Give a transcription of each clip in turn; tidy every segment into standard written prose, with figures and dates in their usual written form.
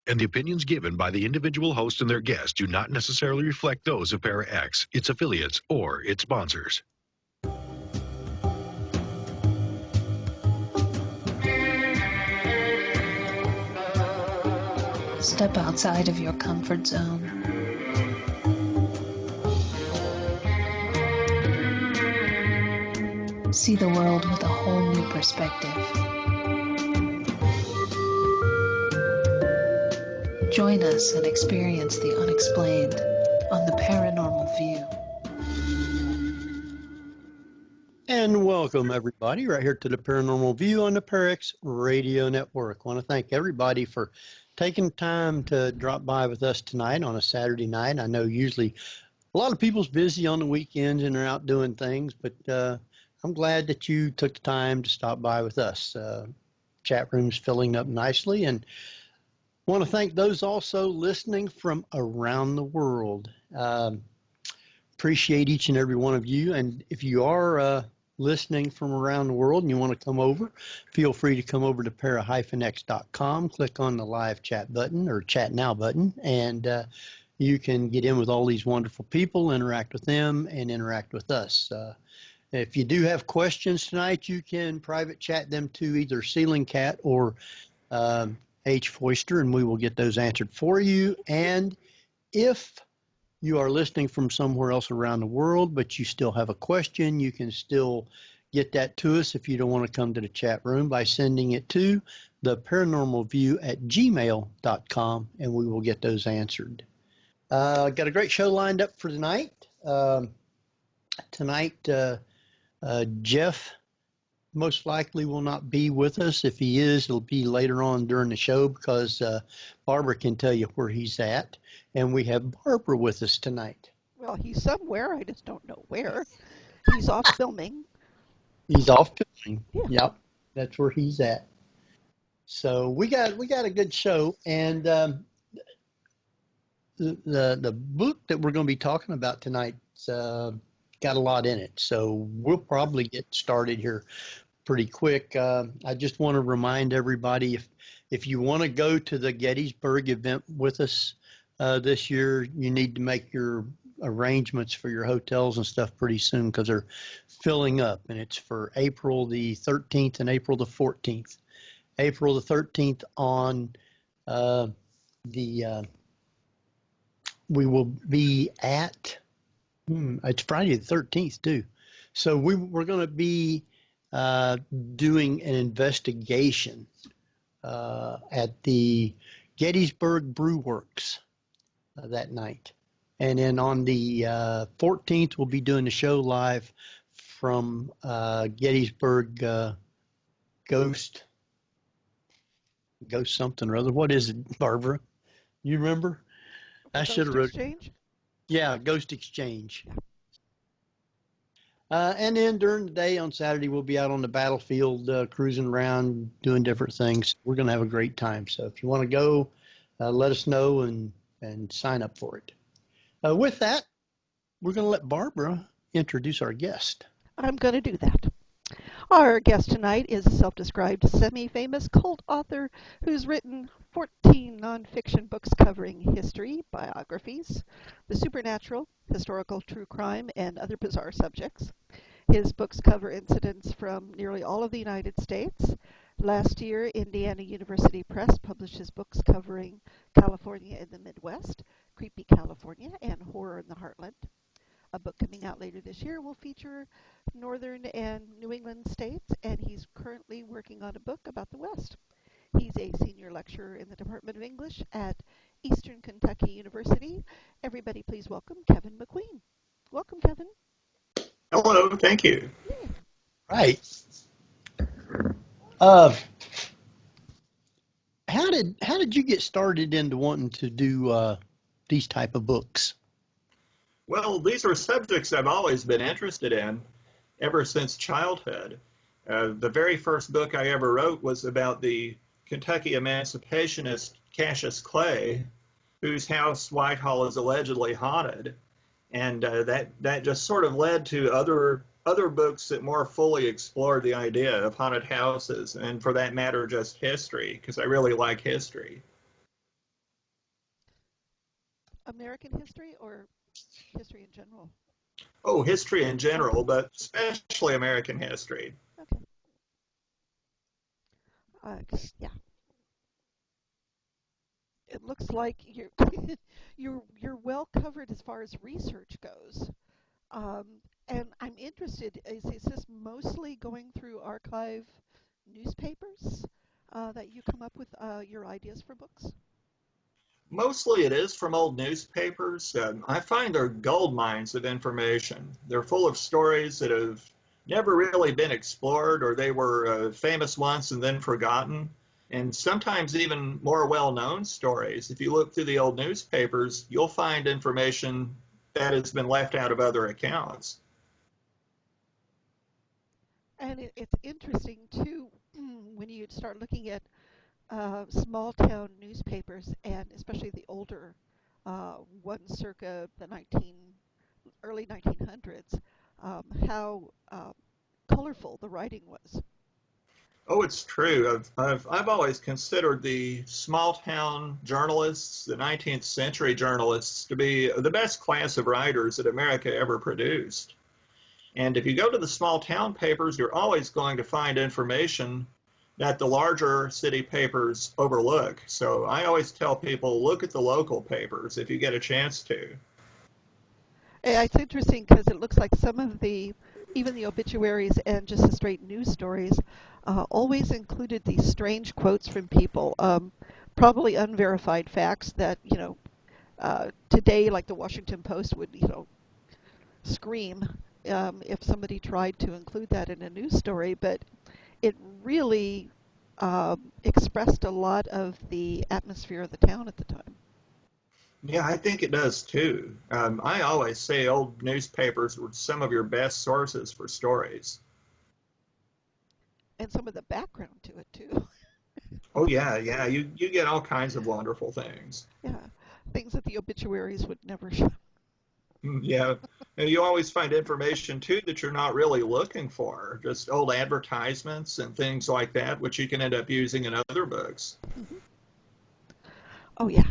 and the opinions given by the individual host and their guests do not necessarily reflect those of Para X, its affiliates, or its sponsors. Step outside of your comfort zone. See the world with a whole new perspective. Join us and experience the unexplained on the Paranormal View. And welcome, everybody, right here to the Paranormal View on the Parax Radio Network. I want to thank everybody for taking time to drop by with us tonight on a Saturday night. I know usually a lot of people's busy on the weekends and they're out doing things, but I'm glad that you took the time to stop by with us. Chat room's filling up nicely, and want to thank those also listening from around the world. Appreciate each and every one of you, and if you are listening from around the world and you want to come over, feel free to come over to para-x.com, click on the live chat button or chat now button, and you can get in with all these wonderful people, interact with them, and interact with us. If you do have questions tonight, you can private chat them to either Ceiling Cat or H. Foister, and we will get those answered for you. And if you are listening from somewhere else around the world, but you still have a question, you can still get that to us if you don't want to come to the chat room by sending it to the paranormalview@gmail.com, and we will get those answered. Got a great show lined up for tonight. Tonight, Jeff most likely will not be with us. If he is, it'll be later on during the show because Barbara can tell you where he's at. And we have Barbara with us tonight. Well, he's somewhere. I just don't know where. He's off filming. He's off filming. Yeah. Yep, that's where he's at. So we got a good show, and the book that we're going to be talking about tonight's got a lot in it. So we'll probably get started here pretty quick. I just want to remind everybody, if you want to go to the Gettysburg event with us this year, you need to make your arrangements for your hotels and stuff pretty soon because they're filling up, and it's for April the 13th and April the 14th. April the 13th on we will be at, it's Friday the 13th too. So we're going to be doing an investigation at the Gettysburg Brew Works that night. And then on the 14th, we'll be doing the show live from Gettysburg Ghost something or other. What is it, Barbara? You remember? I should have wrote. Exchange? Yeah, Ghost Exchange. And then during the day on Saturday, we'll be out on the battlefield cruising around, doing different things. We're going to have a great time. So if you want to go, let us know and sign up for it. With that, we're going to let Barbara introduce our guest. I'm going to do that. Our guest tonight is a self-described semi-famous cult author who's written 14 nonfiction books covering history, biographies, the supernatural, historical true crime, and other bizarre subjects. His books cover incidents from nearly all of the United States. Last year, Indiana University Press published his books covering California in the Midwest, Creepy California, and Horror in the Heartland. A book coming out later this year will feature northern and New England states, and he's currently working on a book about the West. He's a senior lecturer in the Department of English at Eastern Kentucky University. Everybody please welcome Keven McQueen. Welcome, Keven. Hello, thank you. Right. How did you get started into wanting to do these type of books? Well, these are subjects I've always been interested in ever since childhood. The very first book I ever wrote was about the Kentucky emancipationist Cassius Clay, whose house Whitehall is allegedly haunted. And that just sort of led to other books that more fully explored the idea of haunted houses, and for that matter, just history, because I really like history. American history or history in general? Oh, history in general, but especially American history. Okay. Yeah. It looks like you're you're well covered as far as research goes. Um, and I'm interested, is this mostly going through archive newspapers that you come up with your ideas for books? Mostly it is from old newspapers. I find they're gold mines of information. They're full of stories that have never really been explored, or they were famous once and then forgotten. And sometimes even more well-known stories. If you look through the old newspapers, you'll find information that has been left out of other accounts. And it's interesting too when you start looking at small town newspapers, and especially the older ones circa the early 1900s, how colorful the writing was. Oh, it's true. I've always considered the small town journalists, the 19th century journalists, to be the best class of writers that America ever produced. And if you go to the small town papers, you're always going to find information that the larger city papers overlook. So I always tell people, look at the local papers if you get a chance to. It's interesting because it looks like some of even the obituaries and just the straight news stories, always included these strange quotes from people, probably unverified facts that, today, like the Washington Post would, scream if somebody tried to include that in a news story, but it really expressed a lot of the atmosphere of the town at the time. Yeah, I think it does too. I always say old newspapers were some of your best sources for stories. And some of the background to it too. Oh yeah, yeah. You get all kinds of wonderful things. Yeah, things that the obituaries would never show. Yeah, and you always find information too that you're not really looking for, just old advertisements and things like that, which you can end up using in other books. Mm-hmm. Oh yeah.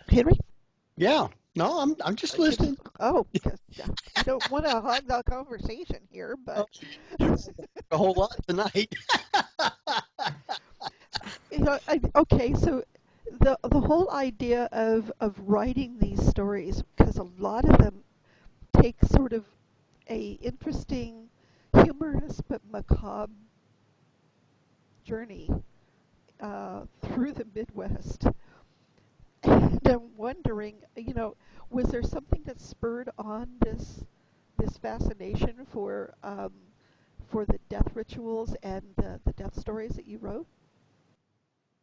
Henry? Yeah. No, I'm just listening. Oh, because I don't want to hog the conversation here, but A whole lot tonight. okay. So the whole idea of writing these stories, because a lot of them take sort of a interesting, humorous but macabre journey through the Midwest. And I'm wondering, was there something that spurred on this fascination for the death rituals and the death stories that you wrote?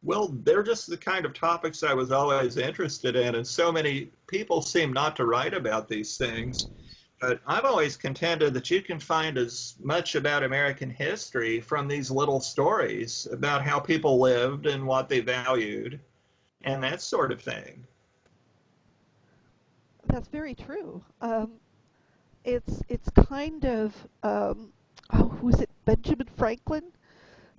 Well, they're just the kind of topics I was always interested in, and so many people seem not to write about these things. But I've always contended that you can find as much about American history from these little stories about how people lived and what they valued and that sort of thing. That's very true. It's kind of who's it? Benjamin Franklin,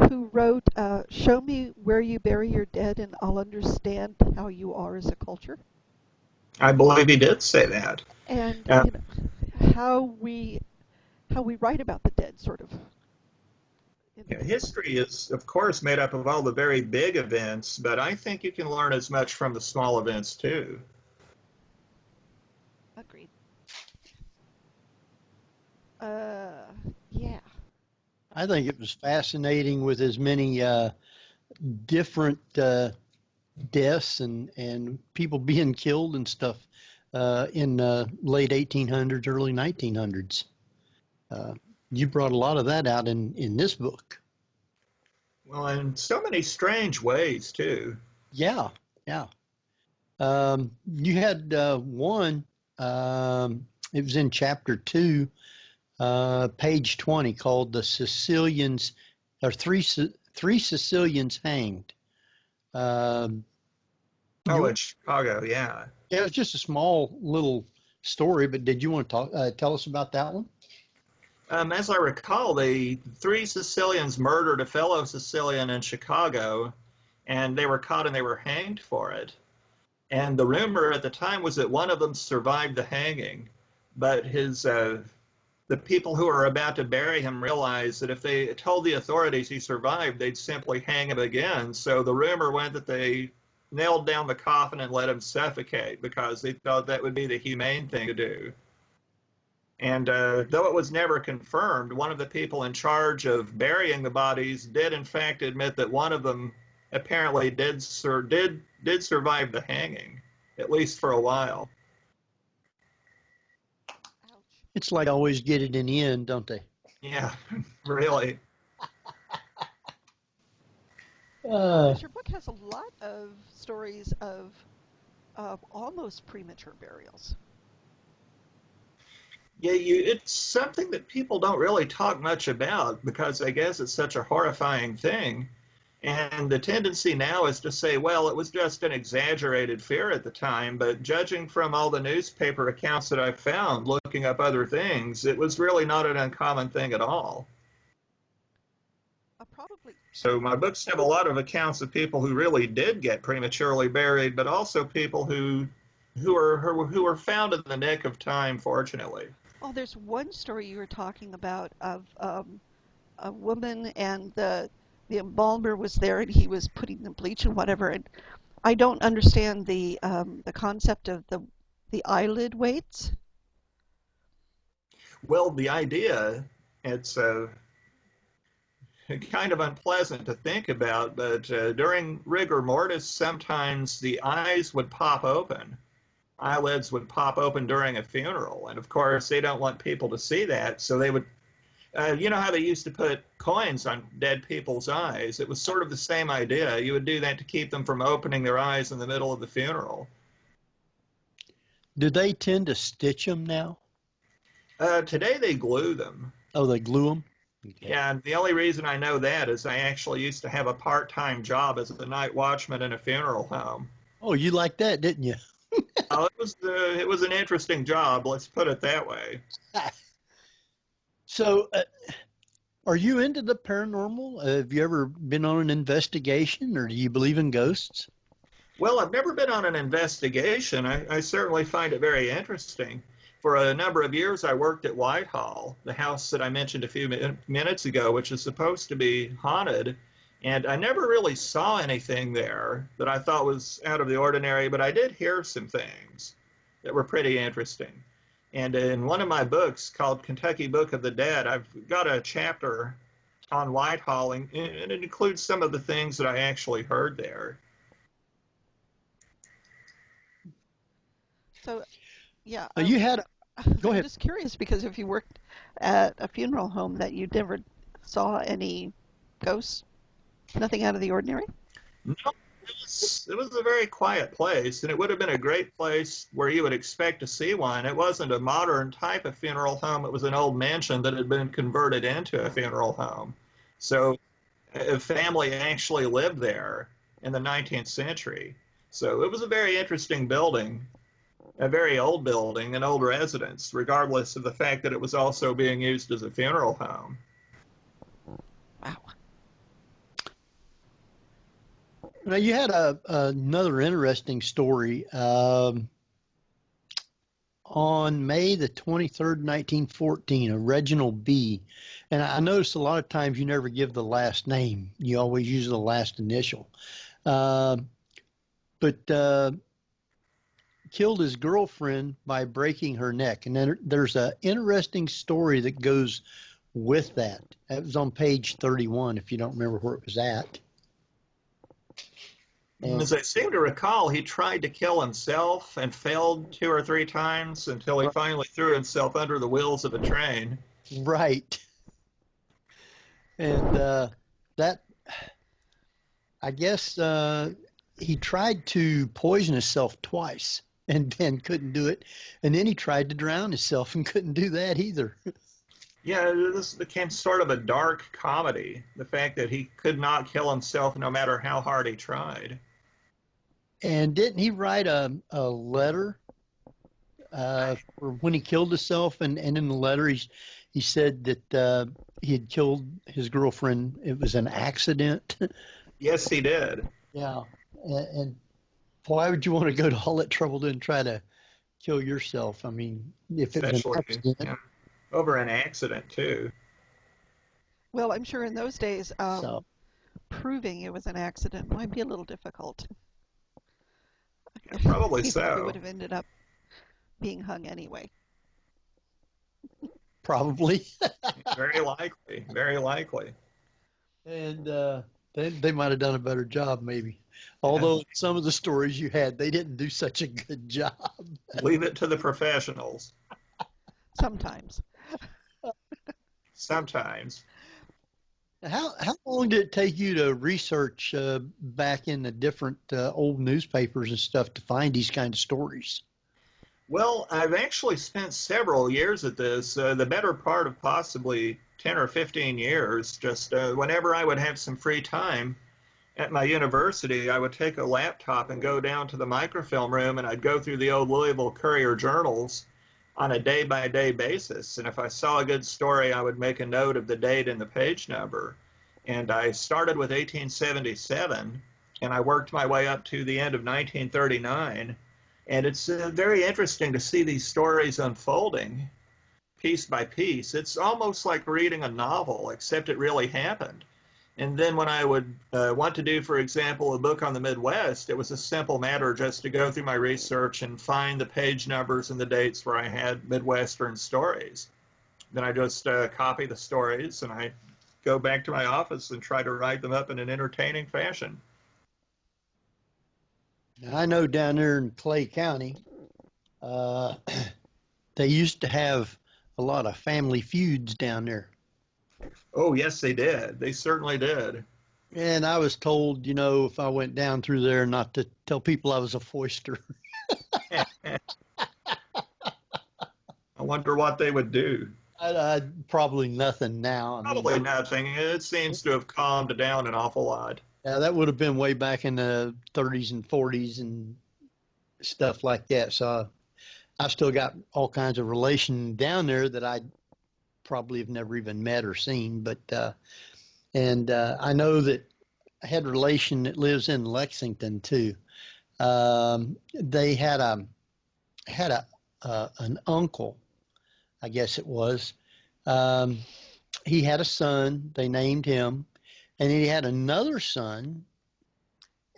who wrote "Show me where you bury your dead, and I'll understand how you are as a culture." I believe he did say that. And Uh, how we write about the dead, sort of. History is, of course, made up of all the very big events, but I think you can learn as much from the small events too. Agreed. Yeah. I think it was fascinating with as many different deaths and people being killed and stuff in late 1800s, early 1900s. You brought a lot of that out in this book. Well, in so many strange ways too. Yeah, yeah. You had one, it was in chapter 2, page 20, called "The Sicilians," or three Sicilians hanged. In Chicago, yeah. Yeah, it's just a small little story, but did you want to tell us about that one? As I recall, the three Sicilians murdered a fellow Sicilian in Chicago, and they were caught and they were hanged for it. And the rumor at the time was that one of them survived the hanging, but the people who were about to bury him realized that if they told the authorities he survived, they'd simply hang him again. So the rumor went that they nailed down the coffin and let him suffocate because they thought that would be the humane thing to do. And though it was never confirmed, one of the people in charge of burying the bodies did in fact admit that one of them apparently did survive the hanging, at least for a while. It's like always get it in the end, don't they? Yeah, really. Your book has a lot of stories of almost premature burials. Yeah, it's something that people don't really talk much about because I guess it's such a horrifying thing. And the tendency now is to say, well, it was just an exaggerated fear at the time, but judging from all the newspaper accounts that I've found, looking up other things, it was really not an uncommon thing at all. Probably. So my books have a lot of accounts of people who really did get prematurely buried, but also people who were found in the nick of time, fortunately. Oh, there's one story you were talking about of a woman and the embalmer was there and he was putting the bleach and whatever. And I don't understand the concept of the eyelid weights. Well, the idea, it's kind of unpleasant to think about, but during rigor mortis, sometimes the eyes would pop open. Eyelids would pop open during a funeral. And of course, they don't want people to see that. So they would, you know how they used to put coins on dead people's eyes? It was sort of the same idea. You would do that to keep them from opening their eyes in the middle of the funeral. Do they tend to stitch them now? Today they glue them. Oh, they glue them? Okay. Yeah, and the only reason I know that is I actually used to have a part-time job as a night watchman in a funeral home. Oh, you liked that, didn't you? Oh, it was an interesting job, let's put it that way. So, are you into the paranormal? Have you ever been on an investigation, or do you believe in ghosts? Well, I've never been on an investigation. I certainly find it very interesting. For a number of years, I worked at Whitehall, the house that I mentioned a few minutes ago, which is supposed to be haunted. And I never really saw anything there that I thought was out of the ordinary, but I did hear some things that were pretty interesting. And in one of my books called Kentucky Book of the Dead, I've got a chapter on Whitehall, and it includes some of the things that I actually heard there. So, yeah. You had. Go ahead. I'm just curious because if you worked at a funeral home, that you never saw any ghosts, nothing out of the ordinary. No, it was a very quiet place, and it would have been a great place where you would expect to see one. It wasn't a modern type of funeral home. It was an old mansion that had been converted into a funeral home. So a family actually lived there in the 19th century. So it was a very interesting building, a very old building, an old residence, regardless of the fact that it was also being used as a funeral home. Wow. Now, you had another interesting story. On May the 23rd, 1914, a Reginald B. And I noticed a lot of times you never give the last name. You always use the last initial. But killed his girlfriend by breaking her neck. And then there's an interesting story that goes with that. That was on page 31, if you don't remember where it was at. As I seem to recall, he tried to kill himself and failed 2 or 3 times until he finally threw himself under the wheels of a train. Right. And that, I guess, he tried to poison himself twice and then couldn't do it. And then he tried to drown himself and couldn't do that either. Yeah, this became sort of a dark comedy, the fact that he could not kill himself no matter how hard he tried. And didn't he write a letter for when he killed himself? And in the letter, he said that he had killed his girlfriend. It was an accident. Yes, he did. Yeah. And why would you want to go to all that trouble to try to kill yourself? I mean, if it was an especially accident. yeah, over an accident too. Well, I'm sure in those days, So, proving it was an accident might be a little difficult. Yeah, probably He probably would so. have ended up being hung anyway. probably. Very likely. Very likely. And they might have done a better job, maybe. Yeah. Although some of the stories you had, they didn't do such a good job. Leave it to the professionals. Sometimes. Sometimes. How long did it take you to research back in the different old newspapers and stuff to find these kind of stories? Well, I've actually spent several years at this, the better part of possibly 10 or 15 years. Just whenever I would have some free time at my university, I would take a laptop and go down to the microfilm room and I'd go through the old Louisville Courier journals on a day-by-day basis. And if I saw a good story, I would make a note of the date and the page number. And I started with 1877, and I worked my way up to the end of 1939. And it's very interesting to see these stories unfolding piece by piece. It's almost like reading a novel, except it really happened. And then when I would want to do, for example, a book on the Midwest, it was a simple matter just to go through my research and find the page numbers and the dates where I had Midwestern stories. Then I just copy the stories and I go back to my office and try to write them up in an entertaining fashion. Now, I know down there in Clay County, uh, they used to have a lot of family feuds down there. Oh, yes, they did. They certainly did. And I was told, if I went down through there, not to tell people I was a foister. I wonder what they would do. Probably nothing now. I mean, Probably nothing. It seems to have calmed down an awful lot. yeah, that would have been way back in the 30s and 40s and stuff like that. So I've still got all kinds of relation down there that I probably have never even met or seen. But I know that I had a relation that lives in Lexington too. They had an uncle, I guess it was. He had a son. They named him, and he had another son,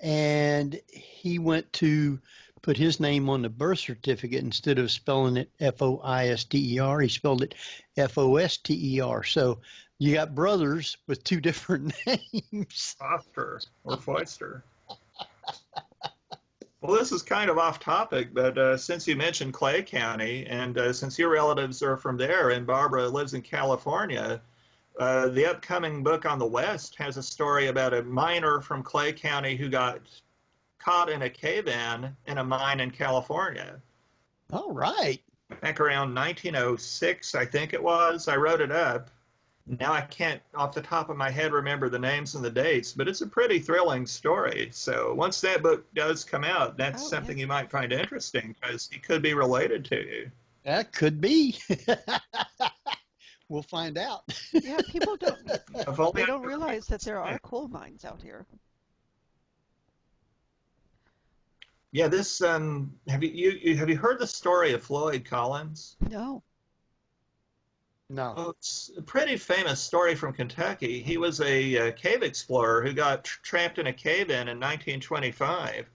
and he went to put his name on the birth certificate. Instead of spelling it Foister, he spelled it Foster. So you got brothers with two different names. Foster or Foister. Well, this is kind of off topic, but since you mentioned Clay County, and since your relatives are from there and Barbara lives in California, the upcoming book on the West has a story about a miner from Clay County who got caught in a cave-in a mine in California. All right. Back around 1906, I think it was. I wrote it up. Now I can't, off the top of my head, remember the names and the dates, but it's a pretty thrilling story. So once that book does come out, that's something you might find interesting because it could be related to you. That could be. We'll find out. Yeah, people don't realize that there are coal mines out here. Yeah, this have you heard the story of Floyd Collins? No. No. Oh, it's a pretty famous story from Kentucky. He was a cave explorer who got trapped in a cave-in 1925.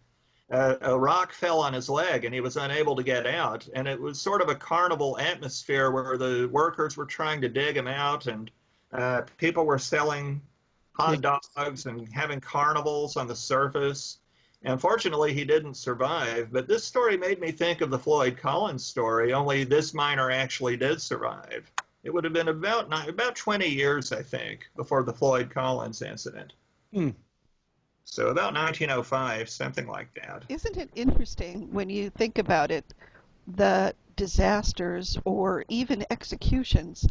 A rock fell on his leg and he was unable to get out. And it was sort of a carnival atmosphere where the workers were trying to dig him out and people were selling hot dogs and having carnivals on the surface. Unfortunately, he didn't survive. But this story made me think of the Floyd Collins story, only this miner actually did survive. It would have been about 20 years, I think, before the Floyd Collins incident. So about 1905, something like that. Isn't it interesting when you think about it, the disasters or even executions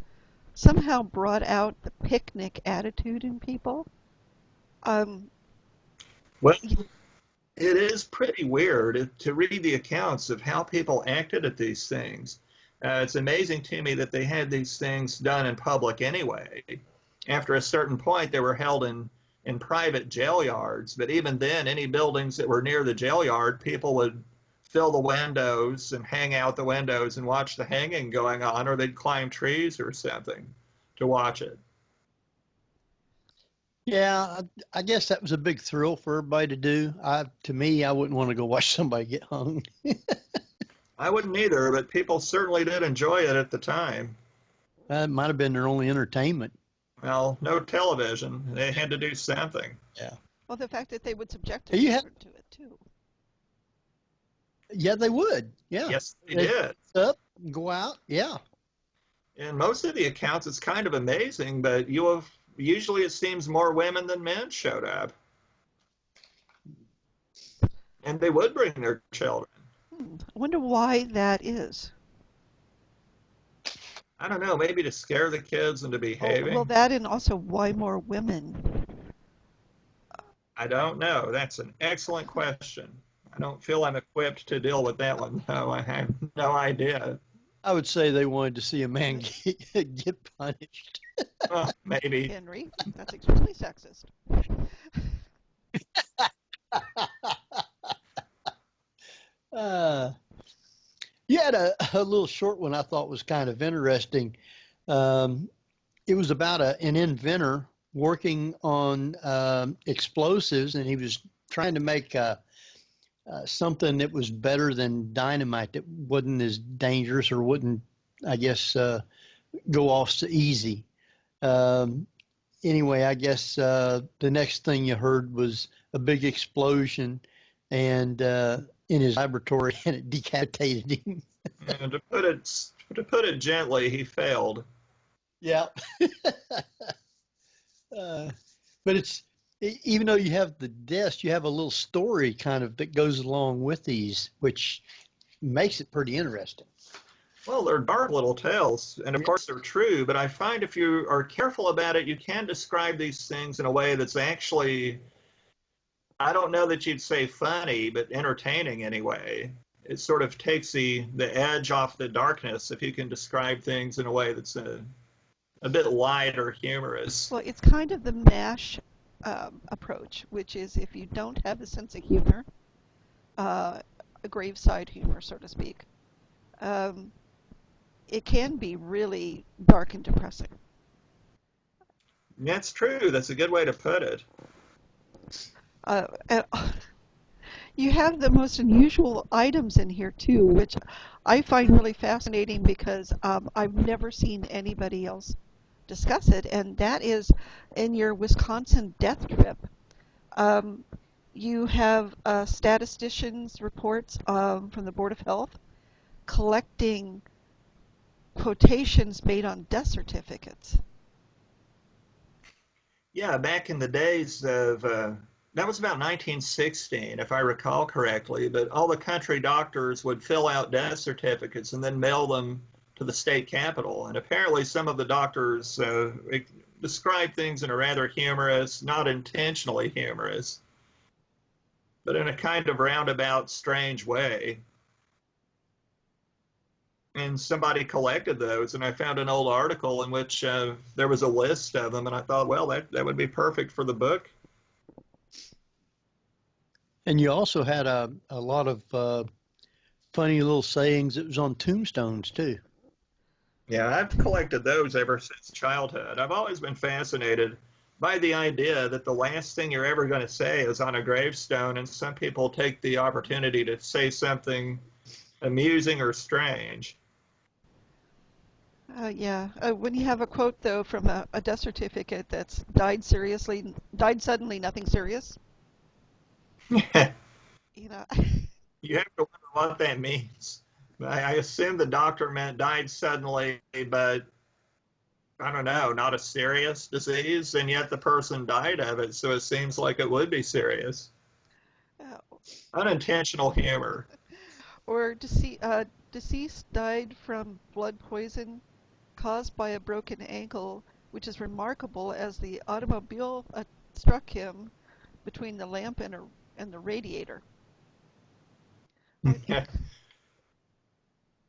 somehow brought out the picnic attitude in people? Well, it is pretty weird to read the accounts of how people acted at these things. It's amazing to me that they had these things done in public anyway. After a certain point, they were held in in private jail yards. But even then, any buildings that were near the jail yard, people would fill the windows and hang out the windows and watch the hanging going on, or they'd climb trees or something to watch it. Yeah, I guess that was a big thrill for everybody to do. To me, I wouldn't want to go watch somebody get hung. I wouldn't either, but people certainly did enjoy it at the time. It might have been their only entertainment. Well, no television. They had to do something. Yeah. Well, the fact that they would subject You their had- children to it, too. Yeah, they would. Yeah. Yes, they They'd did. Up, go out. Yeah. In most of the accounts, it's kind of amazing, but usually it seems more women than men showed up. And they would bring their children. I wonder why that is. I don't know, maybe to scare the kids into behaving. Well, that and also why more women? I don't know. That's an excellent question. I don't feel I'm equipped to deal with that one. No, I have no idea. I would say they wanted to see a man get punished. Maybe. Henry, that's extremely sexist. You had a little short one I thought was kind of interesting. It was about an inventor working on explosives, and he was trying to make something that was better than dynamite, that wasn't as dangerous or wouldn't, I guess, go off so easy. Anyway, I guess the next thing you heard was a big explosion and in his laboratory, and it decapitated him. And to put it gently, he failed. Yeah. But it's, even though you have the deaths, you have a little story kind of that goes along with these, which makes it pretty interesting. Well, they're dark little tales, and of course they're true, but I find if you are careful about it, you can describe these things in a way that's actually, I don't know that you'd say funny, but entertaining anyway. It sort of takes the edge off the darkness if you can describe things in a way that's a bit light or humorous. Well, it's kind of the MASH approach, which is if you don't have a sense of humor, a graveside humor, so to speak, it can be really dark and depressing. That's true. That's a good way to put it. You have the most unusual items in here, too, which I find really fascinating because I've never seen anybody else discuss it, and that is in your Wisconsin death trip. You have statisticians' reports from the Board of Health collecting quotations made on death certificates. Yeah, back in the days of, that was about 1916, if I recall correctly, but all the country doctors would fill out death certificates and then mail them to the state capitol. And apparently some of the doctors describe things in a rather humorous, not intentionally humorous, but in a kind of roundabout, strange way. And somebody collected those, and I found an old article in which there was a list of them, and I thought, well, that would be perfect for the book. And you also had a lot of funny little sayings that was on tombstones, too. Yeah, I've collected those ever since childhood. I've always been fascinated by the idea that the last thing you're ever going to say is on a gravestone, and some people take the opportunity to say something amusing or strange. When you have a quote, though, from a death certificate that's died suddenly, nothing serious. You know. You have to wonder what that means. I assume the doctor meant died suddenly, but I don't know, not a serious disease, and yet the person died of it, so it seems like it would be serious. Unintentional humor. Or deceased died from blood poison caused by a broken ankle, which is remarkable as the automobile struck him between the lamp and the radiator.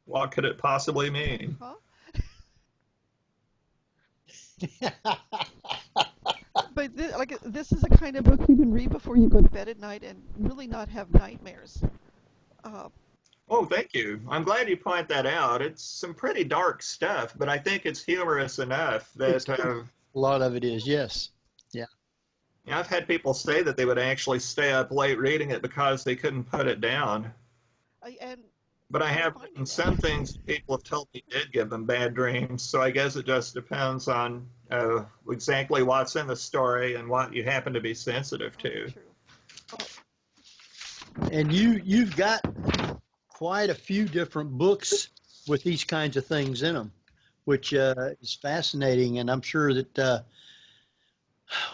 What could it possibly mean? Huh? But this is a kind of book you can read before you go to bed at night and really not have nightmares. Oh, thank you. I'm glad you point that out. It's some pretty dark stuff, but I think it's humorous enough that A lot of it is, yes. Yeah. I've had people say that they would actually stay up late reading it because they couldn't put it down. But I have written some things people have told me did give them bad dreams, so I guess it just depends on exactly what's in the story and what you happen to be sensitive to. And you've got quite a few different books with these kinds of things in them, which is fascinating, and I'm sure that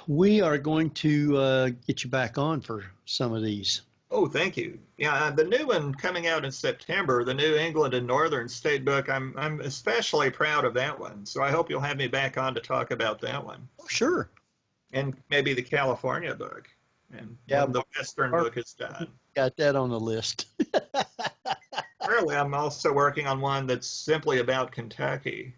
we are going to get you back on for some of these. Oh, thank you. Yeah, the new one coming out in September, the New England and Northern State book, I'm especially proud of that one. So I hope you'll have me back on to talk about that one. Oh, sure. And maybe the California book. And yeah, when the Western book is done. Got that on the list. Currently, I'm also working on one that's simply about Kentucky.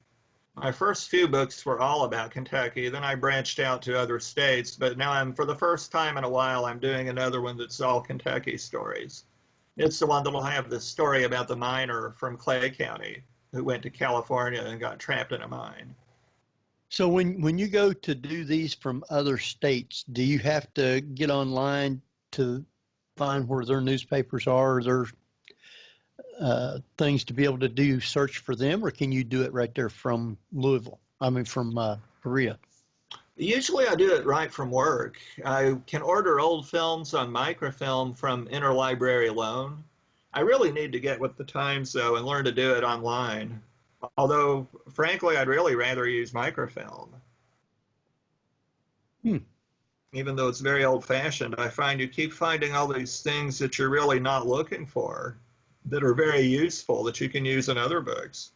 My first few books were all about Kentucky. Then I branched out to other states, but now for the first time in a while, I'm doing another one that's all Kentucky stories. It's the one that'll have the story about the miner from Clay County who went to California and got trapped in a mine. So when you go to do these from other states, do you have to get online to find where their newspapers are, or their things to be able to do search for them, or can you do it right there from Louisville? I mean, from Korea. Usually I do it right from work. I can order old films on microfilm from Interlibrary Loan. I really need to get with the times, though, and learn to do it online. Although, frankly, I'd really rather use microfilm. Even though it's very old-fashioned, I find you keep finding all these things that you're really not looking for that are very useful that you can use in other books.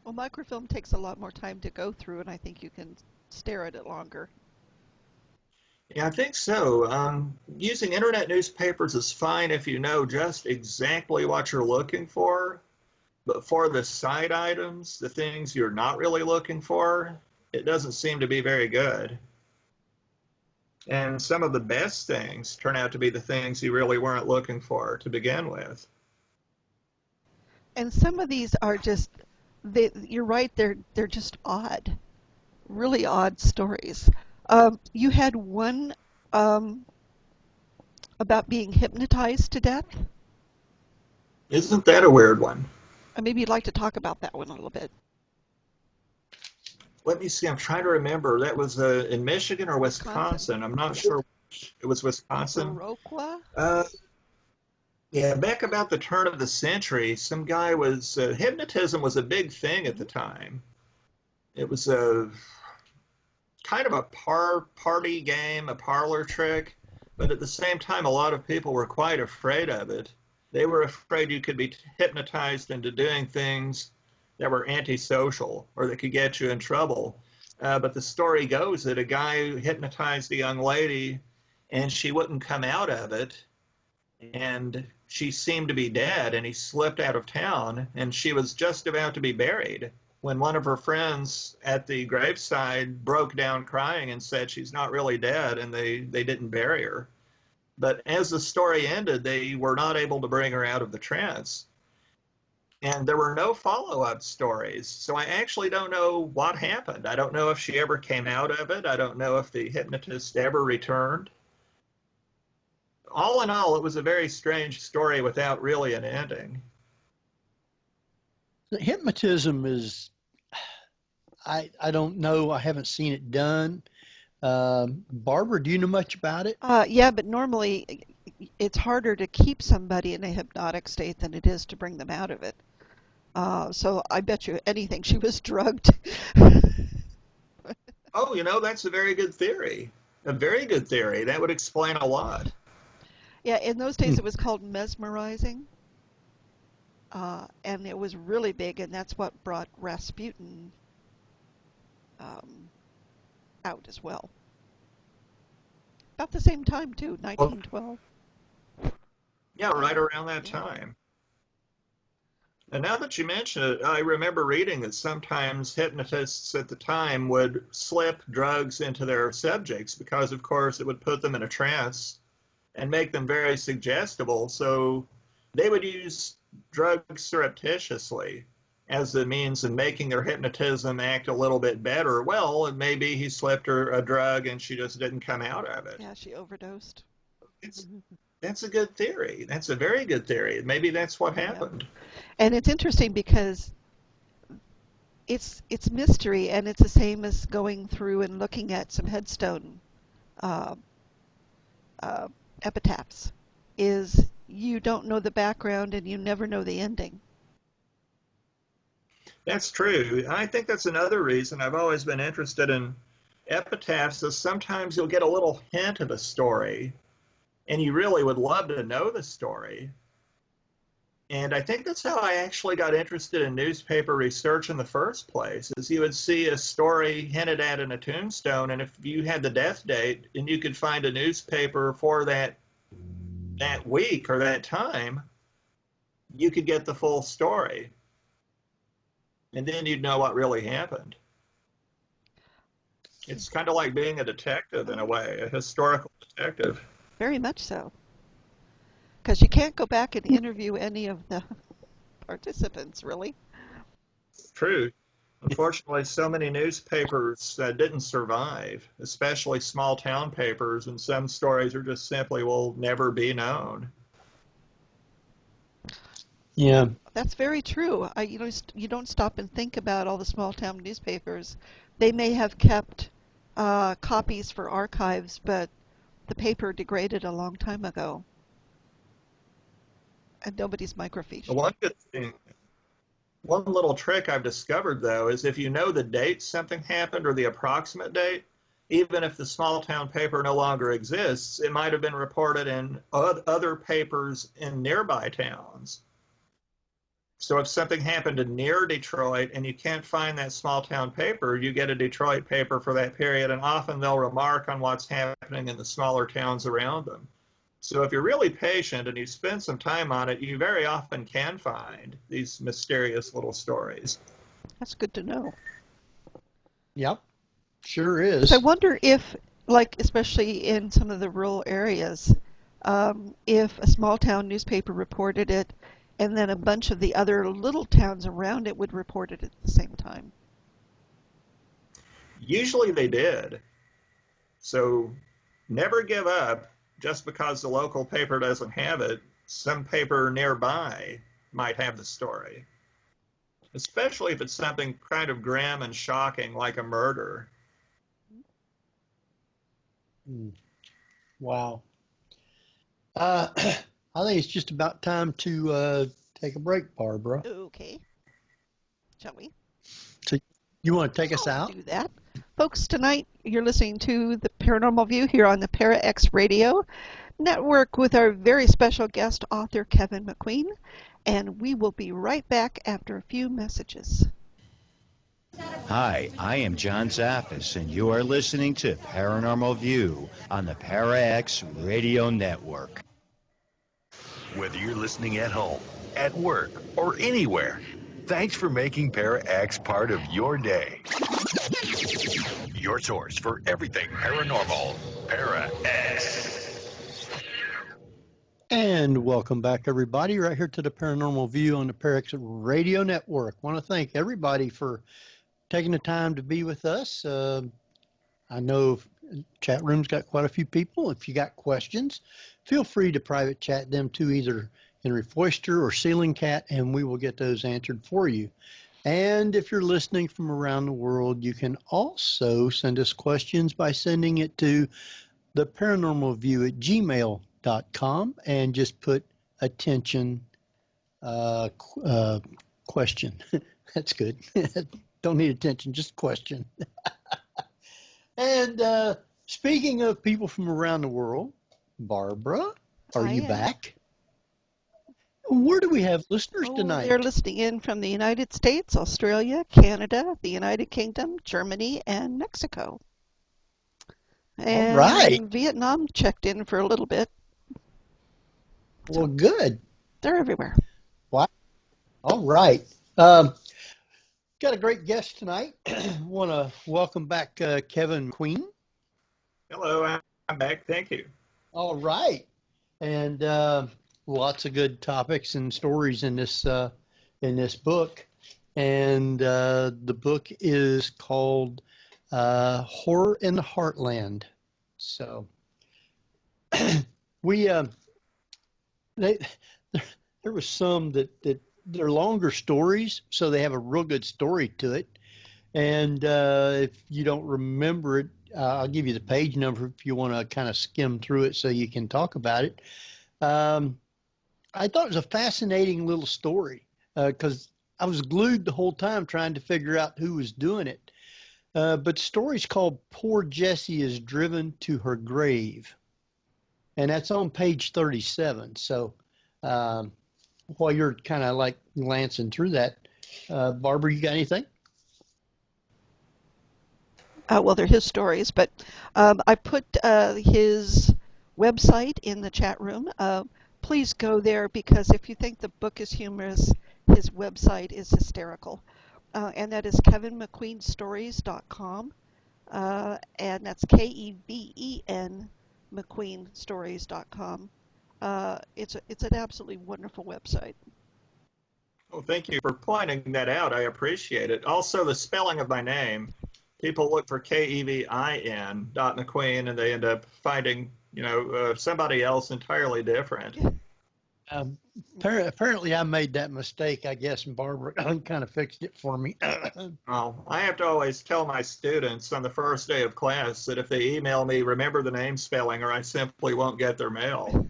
Well, microfilm takes a lot more time to go through, and I think you can stare at it longer. Yeah, I think so. Using internet newspapers is fine if you know just exactly what you're looking for, but for the side items, the things you're not really looking for, it doesn't seem to be very good. And some of the best things turn out to be the things you really weren't looking for to begin with. And some of these are just, you're right, they're just odd, really odd stories. You had one about being hypnotized to death. Isn't that a weird one? Maybe you'd like to talk about that one a little bit. Let me see. I'm trying to remember. That was in Michigan or Wisconsin. I'm not sure. It was Wisconsin. Yeah, back about the turn of the century, some guy was, hypnotism was a big thing at the time. It was a kind of a party game, a parlor trick, but at the same time, a lot of people were quite afraid of it. They were afraid you could be hypnotized into doing things that were antisocial or that could get you in trouble. But the story goes that a guy hypnotized a young lady and she wouldn't come out of it. And she seemed to be dead, and he slipped out of town, and she was just about to be buried when one of her friends at the graveside broke down crying and said she's not really dead, and they didn't bury her. But as the story ended, they were not able to bring her out of the trance. And there were no follow-up stories, so I actually don't know what happened. I don't know if she ever came out of it. I don't know if the hypnotist ever returned. All in all, it was a very strange story without really an ending. The hypnotism is, I don't know. I haven't seen it done. Barbara, do you know much about it? Yeah, but normally it's harder to keep somebody in a hypnotic state than it is to bring them out of it. So I bet you anything she was drugged. Oh, that's a very good theory. A very good theory. That would explain a lot. Yeah, in those days it was called mesmerizing, and it was really big, and that's what brought Rasputin out as well. About the same time, too, 1912. Yeah, right around that time. And now that you mention it, I remember reading that sometimes hypnotists at the time would slip drugs into their subjects because, of course, it would put them in a trance and make them very suggestible. So they would use drugs surreptitiously as a means of making their hypnotism act a little bit better. Well, and maybe he slipped her a drug and she just didn't come out of it. Yeah, she overdosed. It's, that's a good theory. That's a very good theory. Maybe that's what happened. And it's interesting because it's mystery, and it's the same as going through and looking at some headstone uh, epitaphs. Is you don't know the background and you never know the ending. That's true. I think that's another reason I've always been interested in epitaphs, is sometimes you'll get a little hint of a story and you really would love to know the story. And I think that's how I actually got interested in newspaper research in the first place, is you would see a story hinted at in a tombstone, and if you had the death date and you could find a newspaper for that week or that time, you could get the full story. And then you'd know what really happened. It's kind of like being a detective in a way, a historical detective. Very much so. Because you can't go back and interview any of the participants, really. True. Unfortunately, so many newspapers didn't survive, especially small town papers, and some stories are just simply will never be known. Yeah. That's very true. You don't stop and think about all the small town newspapers. They may have kept copies for archives, but the paper degraded a long time ago. And nobody's microfiche. One good thing, one little trick I've discovered, though, is if you know the date something happened or the approximate date, even if the small town paper no longer exists, it might have been reported in other papers in nearby towns. So if something happened near Detroit and you can't find that small town paper, you get a Detroit paper for that period, and often they'll remark on what's happening in the smaller towns around them. So if you're really patient and you spend some time on it, you very often can find these mysterious little stories. That's good to know. Yep. Sure is. So I wonder if, like, especially in some of the rural areas, if a small town newspaper reported it, and then a bunch of the other little towns around it would report it at the same time. Usually they did. So never give up just because the local paper doesn't have it. Some paper nearby might have the story, especially if it's something kind of grim and shocking like a murder. Wow. I think it's just about time to take a break, Barbara. Okay. Shall we? So you want to take us I'll out? do that. Folks, tonight you're listening to the Paranormal View here on the ParaX Radio Network with our very special guest author, Keven McQueen, and we will be right back after a few messages. Hi, I am John Zaffis, and you are listening to Paranormal View on the ParaX Radio Network. Whether you're listening at home, at work, or anywhere, thanks for making ParaX part of your day. Your source for everything paranormal, ParaX. And welcome back, everybody, right here to the Paranormal View on the ParaX Radio Network. I want to thank everybody for taking the time to be with us. I know chat room's got quite a few people. If you got questions, feel free to private chat them to either Henry Foister or Ceiling Cat, and we will get those answered for you. And if you're listening from around the world, you can also send us questions by sending it to theparanormalview@gmail.com and just put attention question. That's good. Don't need attention, just question. And speaking of people from around the world, Barbara, are you back? Where do we have listeners tonight? They're listening in from the United States, Australia, Canada, the United Kingdom, Germany, and Mexico. And all right. Vietnam checked in for a little bit. Well, good. They're everywhere. Wow. All right. Got a great guest tonight. Want to welcome back Keven McQueen. Hello, I'm back. Thank you. All right. And lots of good topics and stories in this book. And the book is called Horror in the Heartland. So we they, there was some that they're longer stories, so they have a real good story to it. And if you don't remember it, I'll give you the page number if you want to kind of skim through it so you can talk about it. I thought it was a fascinating little story because I was glued the whole time trying to figure out who was doing it. But the story's called Poor Jessie is Driven to Her Grave. And that's on page 37. So while you're kind of like glancing through that, Barbara, you got anything? Well, they're his stories, but I put his website in the chat room. Please go there because if you think the book is humorous, his website is hysterical. And that is kevenmcqueenstories.com. And that's Keven McQueenstories.com. It's an absolutely wonderful website. Well, thank you for pointing that out. I appreciate it. Also, the spelling of my name. People look for Kevin McQueen, and they end up finding, somebody else entirely different. Apparently, I made that mistake, I guess, and Barbara kind of fixed it for me. Well, I have to always tell my students on the first day of class that if they email me, remember the name spelling, or I simply won't get their mail.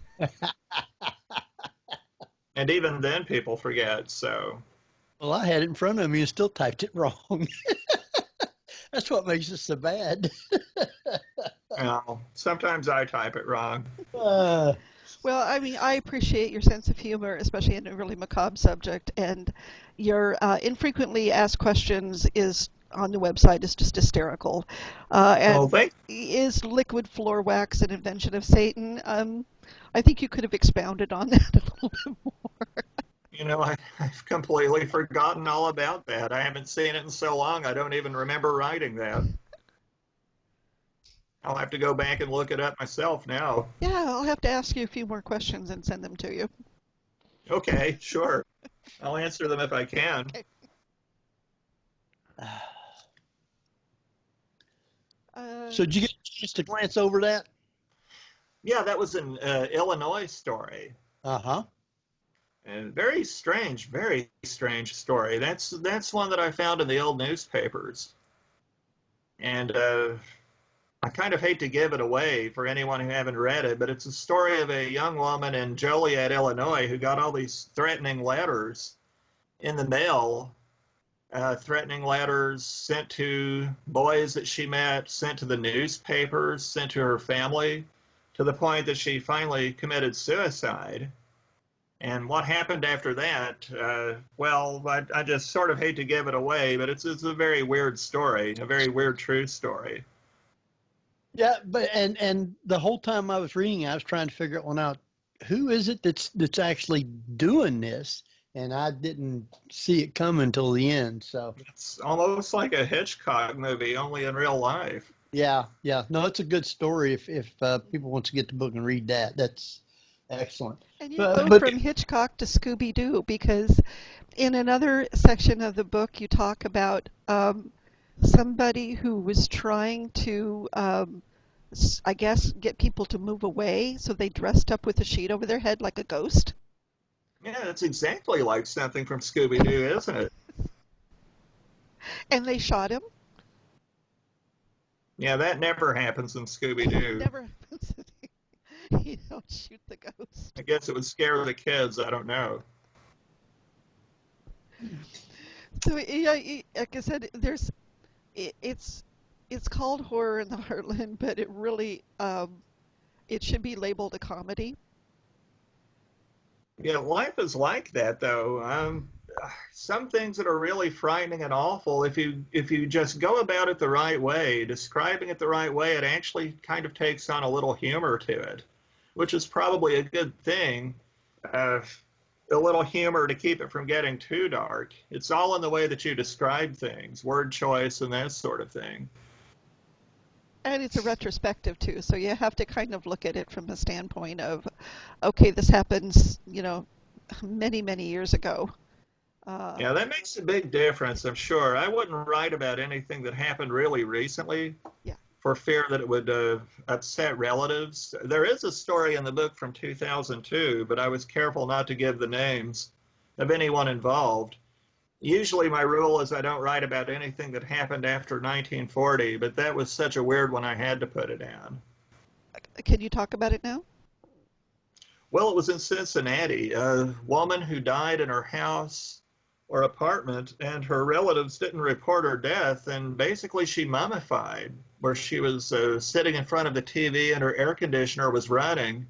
And even then, people forget, so. Well, I had it in front of me and still typed it wrong. That's what makes it so bad. Well, sometimes I type it wrong. Well, I mean, I appreciate your sense of humor, especially in a really macabre subject, and your infrequently asked questions is on the website is just hysterical. And is liquid floor wax an invention of Satan? I think you could have expounded on that a little bit more. I've completely forgotten all about that. I haven't seen it in so long, I don't even remember writing that. I'll have to go back and look it up myself now. Yeah, I'll have to ask you a few more questions and send them to you. Okay, sure. I'll answer them if I can. Okay. So did you get a chance to glance over that? Yeah, that was an Illinois story. Uh-huh. And very strange story. That's one that I found in the old newspapers. And I kind of hate to give it away for anyone who haven't read it, but it's a story of a young woman in Joliet, Illinois, who got all these threatening letters in the mail, threatening letters sent to boys that she met, sent to the newspapers, sent to her family, to the point that she finally committed suicide. And what happened after that, I just sort of hate to give it away, but it's a very weird story, a very weird true story. Yeah, but and the whole time I was reading, I was trying to figure out, who is it that's actually doing this? And I didn't see it coming until the end. So it's almost like a Hitchcock movie, only in real life. Yeah. No, it's a good story. If people want to get the book and read that, that's excellent. And you go from Hitchcock to Scooby-Doo, because in another section of the book you talk about somebody who was trying to, I guess, get people to move away, so they dressed up with a sheet over their head like a ghost. Yeah, it's exactly like something from Scooby-Doo, isn't it? And they shot him. Yeah, that never happens in Scooby-Doo. Never happens. You don't shoot the ghost. I guess it would scare the kids. I don't know. So, yeah, like I said, it's called Horror in the Heartland, but it really it should be labeled a comedy. Yeah, life is like that, though. Some things that are really frightening and awful, if you just go about it the right way, describing it the right way, it actually kind of takes on a little humor to it, which is probably a good thing. a little humor to keep it from getting too dark. It's all in the way that you describe things, word choice and that sort of thing. And it's a retrospective too, so you have to kind of look at it from the standpoint of, okay, this happens, many, many years ago. Yeah, that makes a big difference, I'm sure. I wouldn't write about anything that happened really recently Yeah. for fear that it would upset relatives. There is a story in the book from 2002, but I was careful not to give the names of anyone involved. Usually my rule is I don't write about anything that happened after 1940, but that was such a weird one I had to put it down. Can you talk about it now? Well, it was in Cincinnati. A woman who died in her house or apartment, and her relatives didn't report her death, and basically she mummified, where she was sitting in front of the TV and her air conditioner was running.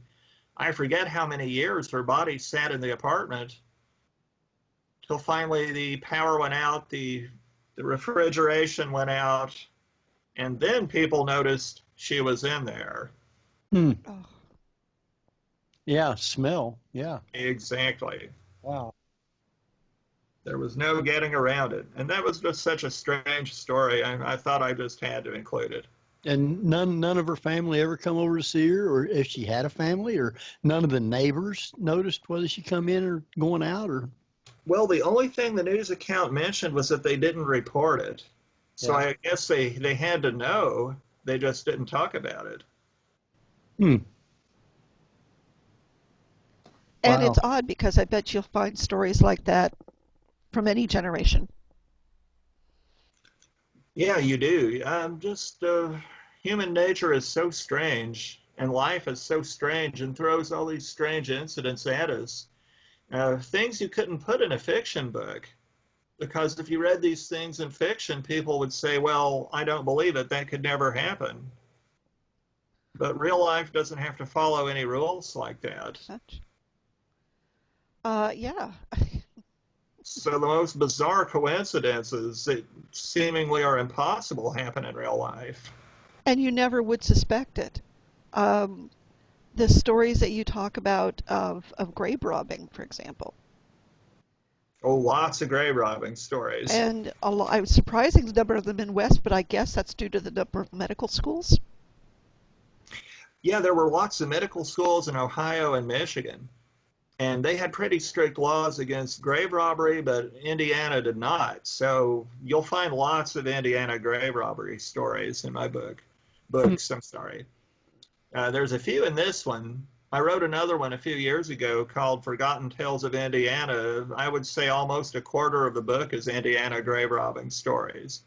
I forget how many years her body sat in the apartment till finally the power went out, the refrigeration went out, and then people noticed she was in there. Hmm. Oh. Yeah, smell. Yeah. Exactly. Wow. There was no getting around it. And that was just such a strange story. I thought I just had to include it. And none of her family ever come over to see her, or if she had a family, or none of the neighbors noticed whether she come in or going out, or. Well, the only thing the news account mentioned was that they didn't report it. So Yeah. I guess they had to know. They just didn't talk about it. Hmm. And Wow. it's odd because I bet you'll find stories like that from any generation. Yeah, you do. Human nature is so strange, and life is so strange, and throws all these strange incidents at us. Things you couldn't put in a fiction book. Because if you read these things in fiction, people would say, well, I don't believe it. That could never happen. But real life doesn't have to follow any rules like that. Yeah. So the most bizarre coincidences that seemingly are impossible happen in real life. And you never would suspect it. The stories that you talk about of grave robbing, for example. Oh, lots of grave robbing stories. And I was surprising the number of them in West, but I guess that's due to the number of medical schools. Yeah, there were lots of medical schools in Ohio and Michigan. And they had pretty strict laws against grave robbery, but Indiana did not. So you'll find lots of Indiana grave robbery stories in my books. I'm sorry. There's a few in this one. I wrote another one a few years ago called Forgotten Tales of Indiana. I would say almost a quarter of the book is Indiana grave robbing stories.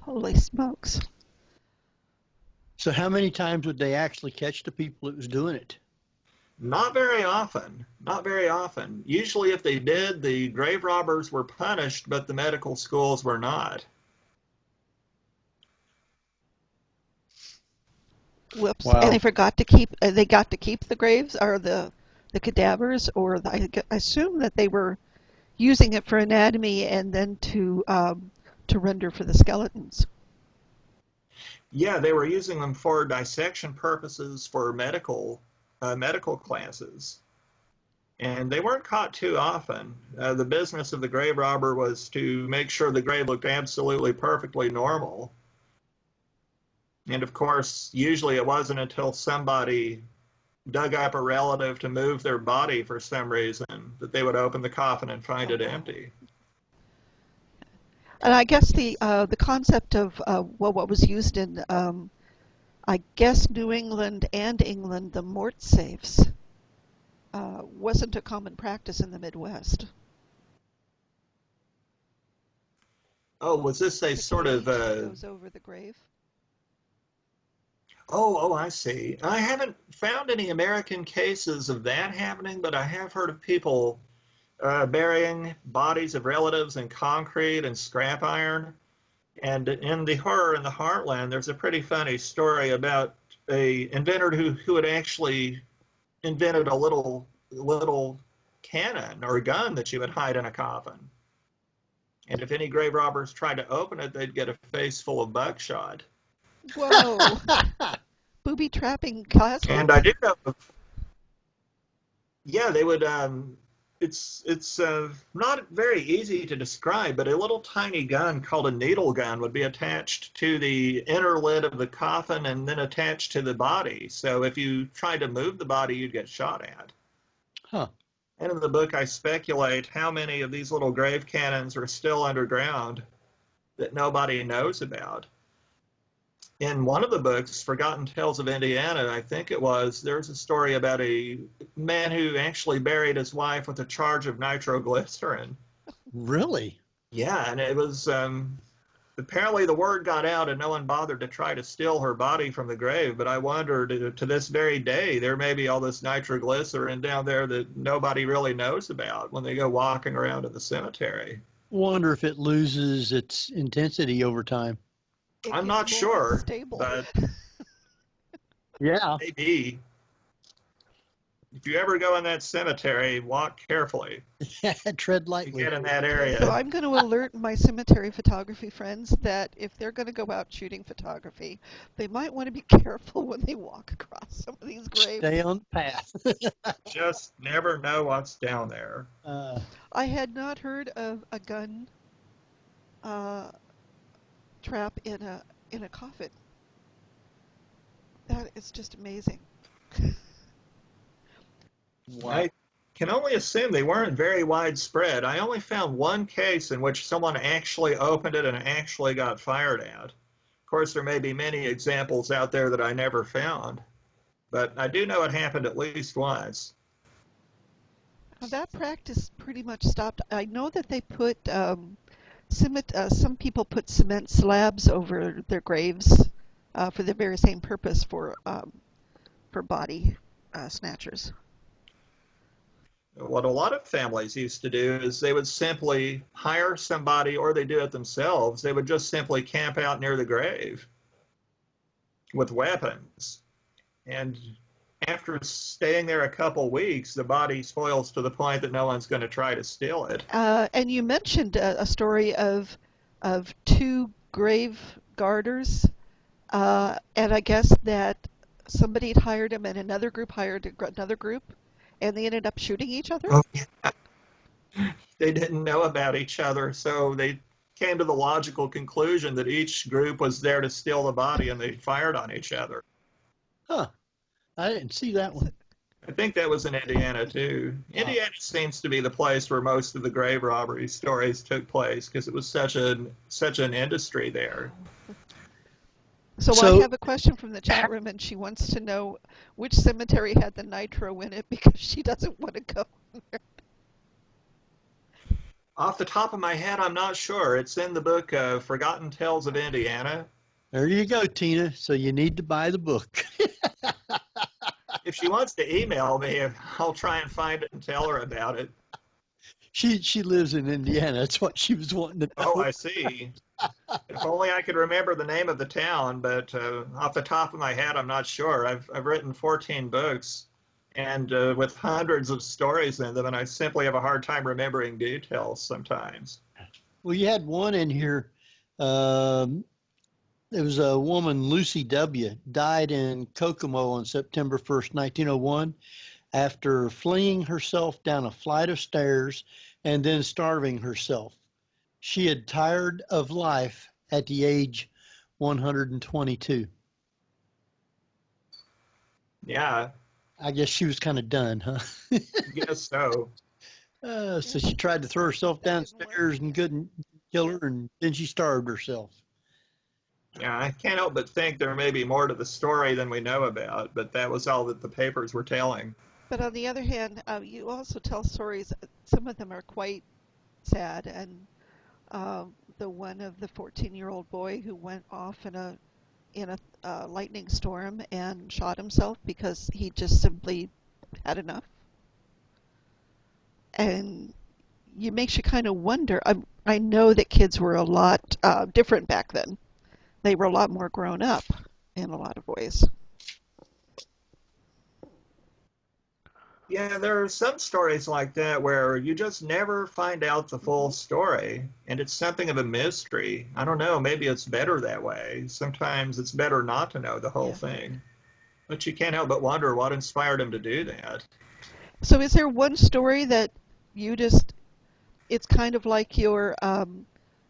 Holy smokes. So how many times would they actually catch the people that was doing it? Not very often. Not very often. Usually if they did, the grave robbers were punished, but the medical schools were not. Whoops. Wow. And they got to keep the graves or the cadavers, or I assume that they were using it for anatomy and then to render for the skeletons. Yeah, they were using them for dissection purposes for medical classes. And they weren't caught too often. The business of the grave robber was to make sure the grave looked absolutely perfectly normal. And of course, usually it wasn't until somebody dug up a relative to move their body for some reason that they would open the coffin and find it empty. And I guess the concept of what was used in I guess New England and England, the mort safes, wasn't a common practice in the Midwest. Oh, was this a The sort of cage that goes over the grave? Oh, I see. I haven't found any American cases of that happening, but I have heard of people burying bodies of relatives in concrete and scrap iron. And in the Horror in the Heartland, there's a pretty funny story about a inventor who had actually invented a little cannon or gun that you would hide in a coffin. And if any grave robbers tried to open it, they'd get a face full of buckshot. Whoa. Booby trapping classmates. And I do know, yeah, they would It's not very easy to describe, but a little tiny gun called a needle gun would be attached to the inner lid of the coffin and then attached to the body. So if you tried to move the body, you'd get shot at. Huh. And in the book, I speculate how many of these little grave cannons are still underground that nobody knows about. In one of the books, Forgotten Tales of Indiana, I think it was, there's a story about a man who actually buried his wife with a charge of nitroglycerin. Really? Yeah, and it was apparently the word got out and no one bothered to try to steal her body from the grave. But I wondered, to this very day, there may be all this nitroglycerin down there that nobody really knows about when they go walking around in the cemetery. Wonder if it loses its intensity over time. I'm not sure, Stable. but Yeah. maybe. If you ever go in that cemetery, walk carefully. Tread You lightly. get in that So area. I'm going to alert my cemetery photography friends that if they're going to go out shooting photography, they might want to be careful when they walk across some of these graves. Stay on the path. Just never know what's down there. I had not heard of a gun trap in a coffin. That is just amazing. I can only assume they weren't very widespread. I only found one case in which someone actually opened it and actually got fired at. Of course, there may be many examples out there that I never found, but I do know it happened at least once. That practice pretty much stopped. I know that they put some people put cement slabs over their graves for the very same purpose for body snatchers. What a lot of families used to do is they would simply hire somebody, or they do it themselves. They would just simply camp out near the grave with weapons. And after staying there a couple weeks, the body spoils to the point that no one's going to try to steal it. And you mentioned a story of two grave guarders, and I guess that somebody had hired them, and another group hired another group, and they ended up shooting each other. Oh, yeah. They didn't know about each other, so they came to the logical conclusion that each group was there to steal the body, and they fired on each other. Huh. I didn't see that one. I think that was in Indiana, too. Indiana seems to be the place where most of the grave robbery stories took place because it was such an industry there. So So- I have a question from the chat room, and she wants to know which cemetery had the nitro in it because she doesn't want to go there. Off the top of my head, I'm not sure. It's in the book Forgotten Tales of Indiana. There you go, Tina. So you need to buy the book. If she wants to email me, I'll try and find it and tell her about it. She lives in Indiana. That's what she was wanting to know. Oh, I see. If only I could remember the name of the town, but off the top of my head, I'm not sure. I've written 14 books, and with hundreds of stories in them, and I simply have a hard time remembering details sometimes. Well, you had one in here. There was a woman, Lucy W., died in Kokomo on September 1st, 1901, after fleeing herself down a flight of stairs and then starving herself. She had tired of life at the age 122. Yeah, I guess she was kind of done, huh? I guess so. So she tried to throw herself downstairs and couldn't kill her, and then she starved herself. Yeah, I can't help but think there may be more to the story than we know about, but that was all that the papers were telling. But on the other hand, you also tell stories. Some of them are quite sad, and the one of the 14-year-old boy who went off in a lightning storm and shot himself because he just simply had enough. And it makes you kind of wonder. I know that kids were a lot different back then. They were a lot more grown up in a lot of ways. Yeah, there are some stories like that where you just never find out the full story, and it's something of a mystery. I don't know, maybe it's better that way. Sometimes it's better not to know the whole thing. But you can't help but wonder what inspired him to do that. So is there one story that you just, it's kind of like your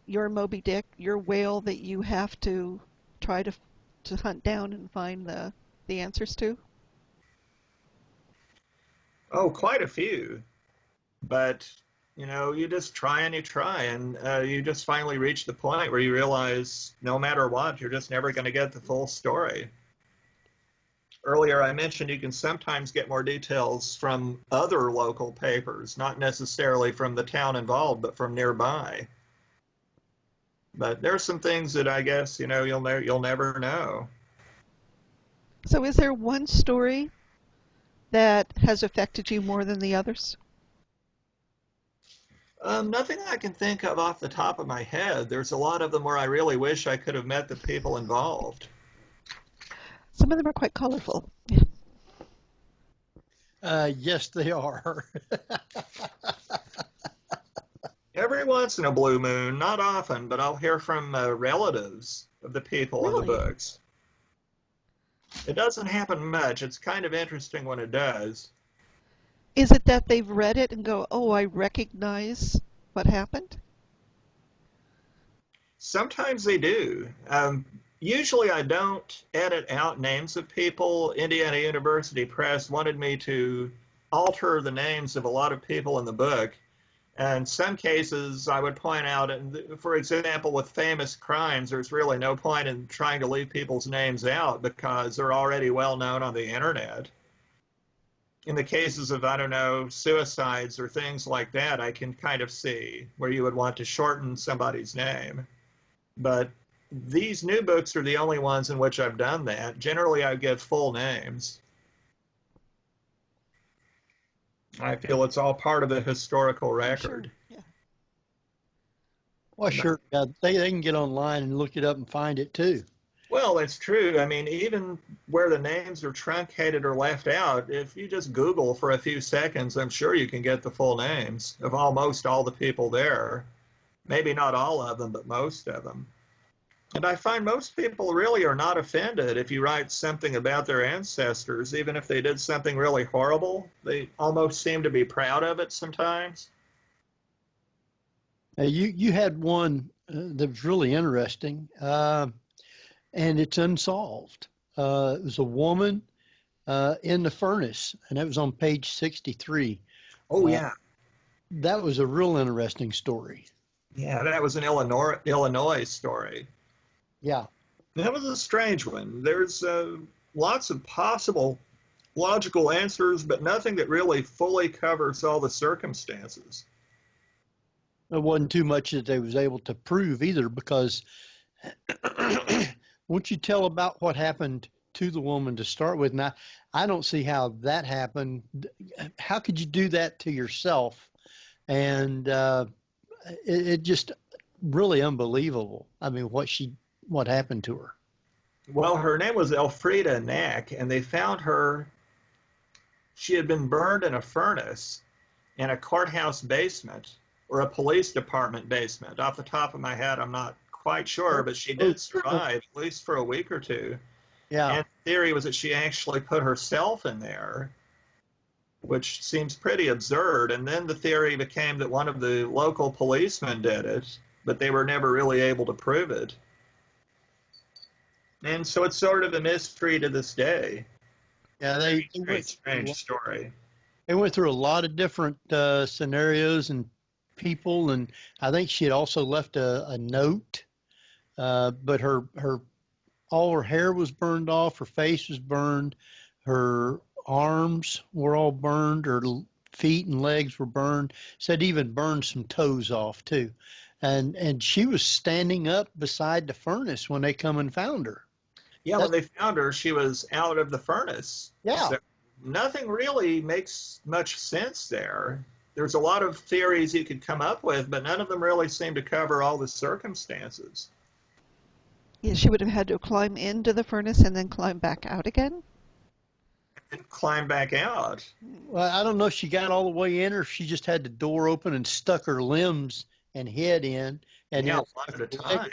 Moby Dick, your whale that you have to try to hunt down and find the answers to? Oh, quite a few. But, you just try and you try, and you just finally reach the point where you realize no matter what, you're just never going to get the full story. Earlier, I mentioned you can sometimes get more details from other local papers, not necessarily from the town involved, but from nearby. But there are some things that I guess, you'll never know. So is there one story that has affected you more than the others? Nothing I can think of off the top of my head. There's a lot of them where I really wish I could have met the people involved. Some of them are quite colorful. Yes, they are. Every once in a blue moon, not often, but I'll hear from relatives of the people in the Really? books. It doesn't happen much. It's kind of interesting when it does. Is it that they've read it and go, oh, I recognize what happened? Sometimes they do. Usually I don't edit out names of people. Indiana University Press wanted me to alter the names of a lot of people in the book. And in some cases, I would point out, for example, with famous crimes, there's really no point in trying to leave people's names out because they're already well known on the internet. In the cases of, I don't know, suicides or things like that, I can kind of see where you would want to shorten somebody's name. But these new books are the only ones in which I've done that. Generally, I give full names. I feel it's all part of the historical record. Sure. Yeah. Well, sure. Yeah, they can get online and look it up and find it too. Well, that's true. I mean, even where the names are truncated or left out, if you just Google for a few seconds, I'm sure you can get the full names of almost all the people there. Maybe not all of them, but most of them. And I find most people really are not offended if you write something about their ancestors, even if they did something really horrible. They almost seem to be proud of it sometimes. You had one that was really interesting, and it's unsolved. It was a woman in the furnace, and that was on page 63. Oh, yeah. That was a real interesting story. Yeah, that was an Illinois story. Yeah. That was a strange one. There's lots of possible logical answers, but nothing that really fully covers all the circumstances. It wasn't too much that they was able to prove either, because once you tell about what happened to the woman to start with, now I don't see how that happened. How could you do that to yourself? And it just really unbelievable. I mean, what happened to her? Well, her name was Elfrida Knack, and they found her. She had been burned in a furnace in a courthouse basement or a police department basement. Off the top of my head, I'm not quite sure, but she did survive, at least for a week or two. Yeah. And the theory was that she actually put herself in there, which seems pretty absurd. And then the theory became that one of the local policemen did it, but they were never really able to prove it. And so it's sort of a mystery to this day. Yeah, they Very strange story. They went through a lot of different scenarios and people, and I think she had also left a note, but all her hair was burned off, her face was burned, her arms were all burned, her feet and legs were burned. Said even burned some toes off too, and she was standing up beside the furnace when they come and found her. Yeah, when they found her, she was out of the furnace. Yeah. So nothing really makes much sense there. There's a lot of theories you could come up with, but none of them really seem to cover all the circumstances. Yeah, she would have had to climb into the furnace and then climb back out again? And climb back out. Well, I don't know if she got all the way in or if she just had the door open and stuck her limbs and head in. And Yeah, one at a time.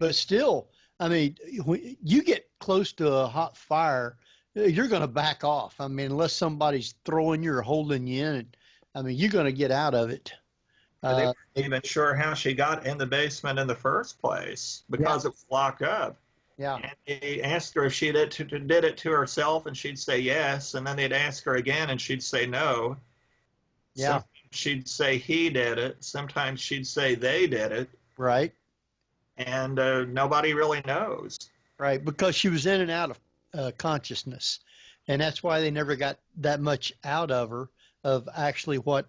But still, I mean, when you get close to a hot fire, you're going to back off. I mean, unless somebody's throwing you or holding you in. I mean, you're going to get out of it. And they weren't even sure how she got in the basement in the first place because it was locked up. Yeah. And they asked her if she did it to herself, and she'd say yes. And then they'd ask her again, and she'd say no. Yeah. Sometimes she'd say he did it. Sometimes she'd say they did it. Right. And nobody really knows. Right, because she was in and out of consciousness. And that's why they never got that much out of her of actually what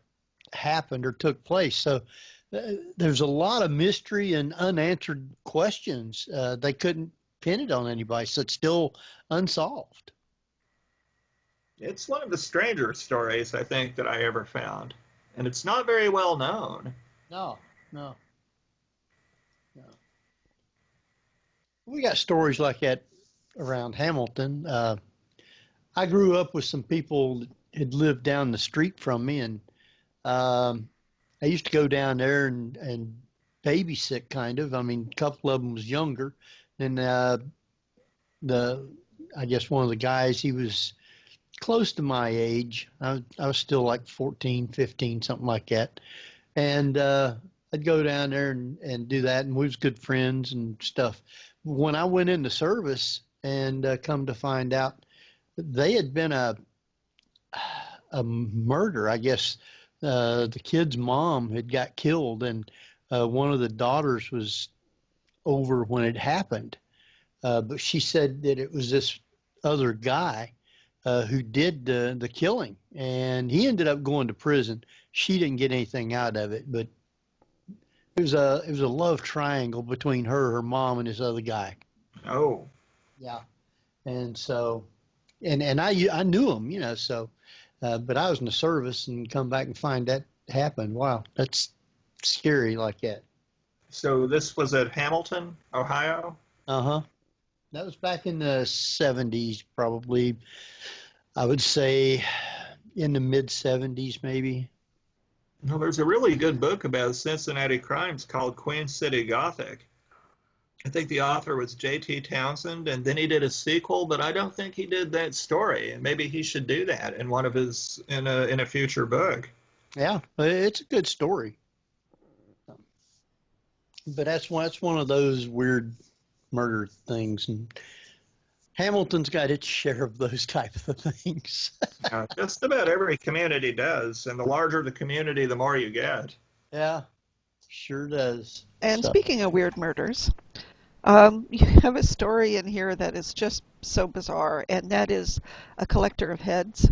happened or took place. So there's a lot of mystery and unanswered questions. They couldn't pin it on anybody, so it's still unsolved. It's one of the stranger stories, I think, that I ever found. And it's not very well known. No. We got stories like that around Hamilton. I grew up with some people that had lived down the street from me, and I used to go down there and babysit, kind of. I mean, a couple of them was younger, and I guess one of the guys, he was close to my age. I was still like 14, 15, something like that, and I'd go down there and do that, and we was good friends and stuff. When I went into service and come to find out, they had been a murder. I guess the kid's mom had got killed, and one of the daughters was over when it happened. But she said that it was this other guy who did the killing, and he ended up going to prison. She didn't get anything out of it, but it was a love triangle between her mom, and this other guy. Oh. Yeah. And so, and I knew him, so, but I was in the service and come back and find that happened. Wow, that's scary like that. So this was at Hamilton, Ohio? Uh-huh. That was back in the 70s, probably. I would say in the mid 70s, maybe. Well, there's a really good book about Cincinnati crimes called Queen City Gothic. I think the author was J.T. Townsend, and then he did a sequel, but I don't think he did that story. And maybe he should do that in one of his in a future book. Yeah, it's a good story. But that's one of those weird murder things, and Hamilton's got its share of those type of things. Just about every community does, and the larger the community, the more you get. Yeah, sure does. And So, speaking of weird murders, you have a story in here that is just so bizarre, and that is a collector of heads.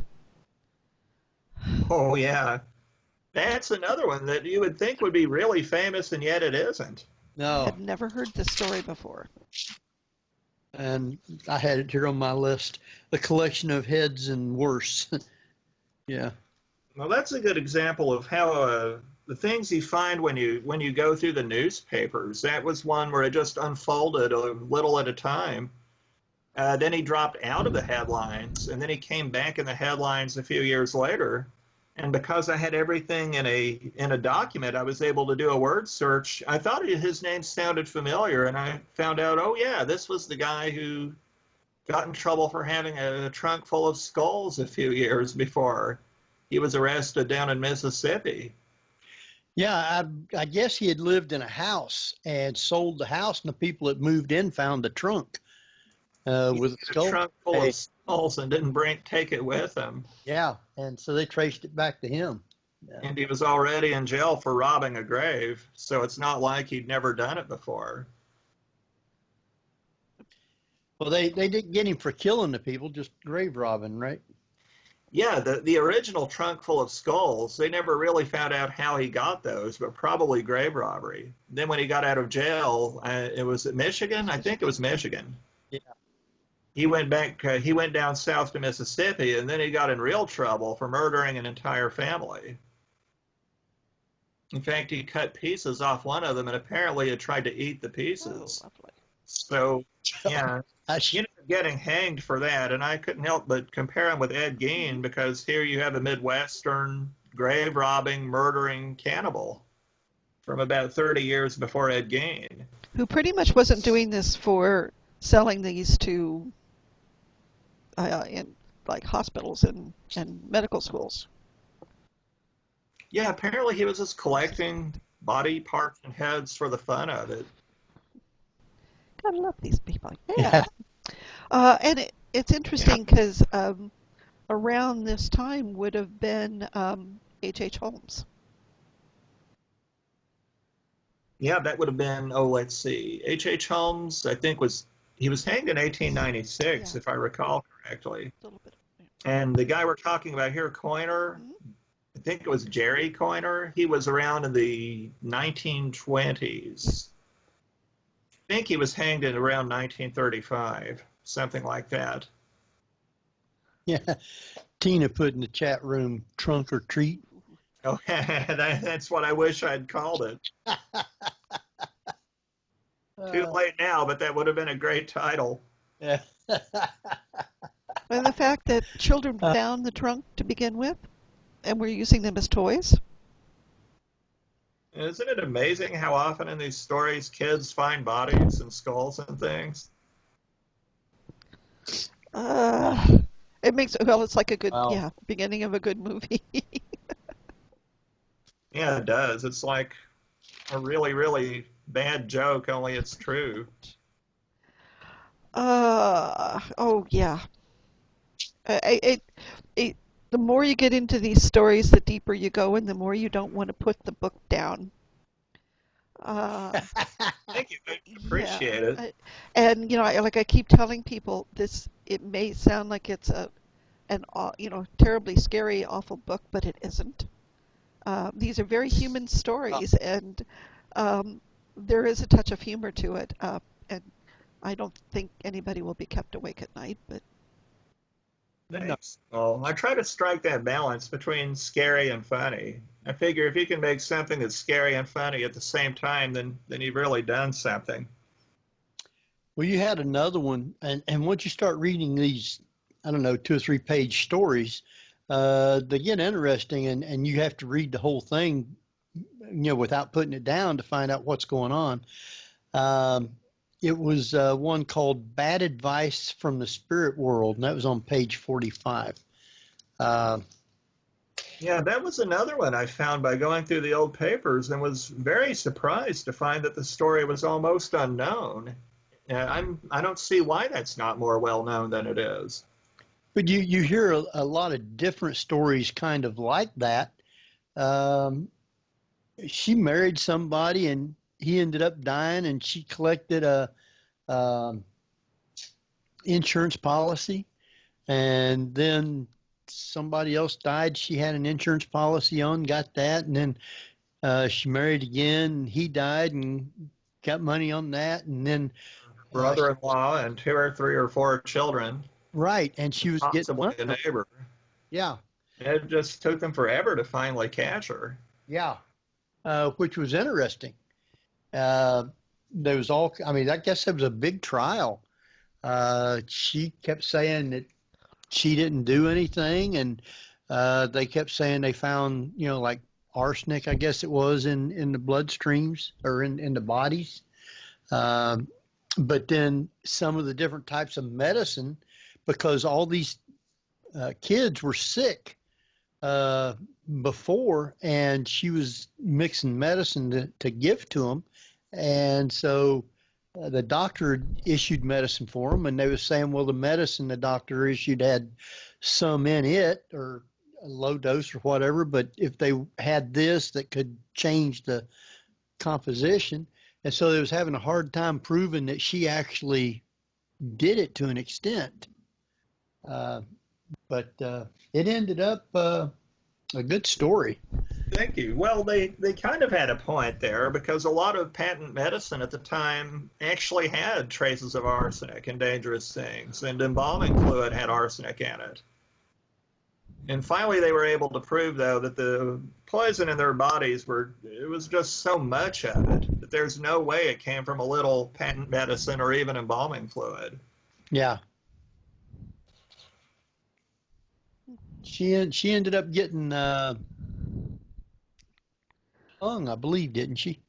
Oh, yeah. That's another one that you would think would be really famous, and yet it isn't. no, I've never heard this story before. and I had it here on my list, a collection of heads and worse. Yeah. Well, that's a good example of how the things you find when you go through the newspapers. That was one where it just unfolded a little at a time. Then he dropped out of the headlines, and then he came back in the headlines a few years later. And because I had everything in a document, I was able to do a word search. I thought his name sounded familiar, and I found out, oh yeah, this was the guy who got in trouble for having a trunk full of skulls a few years before he was arrested down in Mississippi. Yeah, I guess he had lived in a house and sold the house, and the people that moved in found the trunk with a skull. A trunk full of skulls and didn't take it with him. Yeah, and so they traced it back to him. Yeah. And he was already in jail for robbing a grave, so it's not like he'd never done it before. Well, they didn't get him for killing the people, just grave robbing, right? Yeah, the original trunk full of skulls, they never really found out how he got those, but probably grave robbery. Then when he got out of jail, it was at Michigan? I think it was Michigan. Yeah. He went back, he went down south to Mississippi, and then he got in real trouble for murdering an entire family. In fact, he cut pieces off one of them and apparently had tried to eat the pieces. Oh, lovely. So, yeah, he ended up getting hanged for that, and I couldn't help but compare him with Ed Gein, because here you have a Midwestern grave-robbing, murdering cannibal from about 30 years before Ed Gein. Who pretty much wasn't doing this for selling these to in like hospitals and medical schools. Yeah, apparently he was just collecting body parts and heads for the fun of it. Gotta love these people. Yeah. Yeah. And it's interesting because around this time would have been H.H. Holmes. Yeah, that would have been, oh, let's see. H.H. Holmes, I think, he was hanged in 1896, Yeah. if I recall correctly. A little bit. And the guy we're talking about here, Coiner, I think it was Jerry Coiner, he was around in the 1920s. I think he was hanged in around 1935, something like that. Yeah. Tina put in the chat room, trunk or treat. Oh, that's what I wish I'd called it. Too late now, but that would have been a great title. Yeah. And the fact that children found the trunk to begin with and were using them as toys. Isn't it amazing how often in these stories kids find bodies and skulls and things? It makes it's like a good Wow. beginning of a good movie. Yeah, it does. It's like a really, really bad joke, only it's true. Oh yeah. The more you get into these stories, the deeper you go, and the more you don't want to put the book down. Thank you. I appreciate it. And I keep telling people this. It may sound like it's an terribly scary, awful book, but it isn't. These are very human stories, and there is a touch of humor to it. And I don't think anybody will be kept awake at night, but. Thanks. Well, I try to strike that balance between scary and funny. I figure if you can make something that's scary and funny at the same time, then you've really done something. Well, you had another one, and once you start reading these, I don't know, 2 or 3 page stories, they get interesting, and you have to read the whole thing, without putting it down to find out what's going on. It was one called Bad Advice from the Spirit World, and that was on page 45. Yeah, that was another one I found by going through the old papers and was very surprised to find that the story was almost unknown. I don't see why that's not more well known than it is. But you hear a lot of different stories kind of like that. She married somebody and he ended up dying, and she collected a insurance policy, and then somebody else died. She had an insurance policy on, got that, and then she married again. And he died and got money on that, and then brother-in-law and 2 or 3 or 4 children. Right, and she was getting possibly a neighbor. Yeah. It just took them forever to finally catch her. Yeah, which was interesting. There was I guess it was a big trial. She kept saying that she didn't do anything, and they kept saying they found, like arsenic, I guess it was, in the bloodstreams or in the bodies. But then some of the different types of medicine, because all these kids were sick before, and she was mixing medicine to give to them. And so the doctor issued medicine for them, and they were saying, well, the medicine the doctor issued had some in it, or a low dose or whatever, but if they had this, that could change the composition. And so they was having a hard time proving that she actually did it to an extent. But it ended up a good story. Thank you. Well, they kind of had a point there, because a lot of patent medicine at the time actually had traces of arsenic and dangerous things, and embalming fluid had arsenic in it. And finally they were able to prove, though, that the poison in their bodies it was just so much of it that there's no way it came from a little patent medicine or even embalming fluid. Yeah. She ended up getting hung, I believe, didn't she?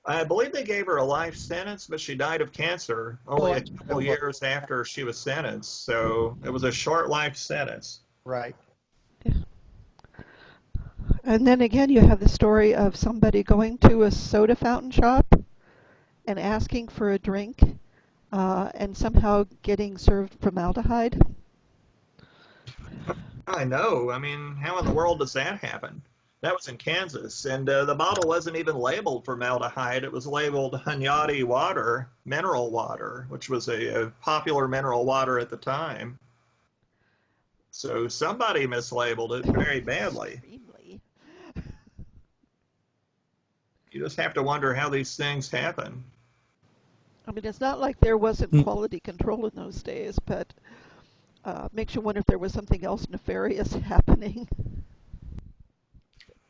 I believe they gave her a life sentence, but she died of cancer only a couple years after she was sentenced. So it was a short life sentence. Right. And then again, you have the story of somebody going to a soda fountain shop and asking for a drink and somehow getting served formaldehyde. I know. I mean, how in the world does that happen? That was in Kansas, and the bottle wasn't even labeled formaldehyde. It was labeled Hunyadi water, mineral water, which was a popular mineral water at the time. So somebody mislabeled it very badly. Extremely. You just have to wonder how these things happen. I mean, it's not like there wasn't quality control in those days, but makes you wonder if there was something else nefarious happening.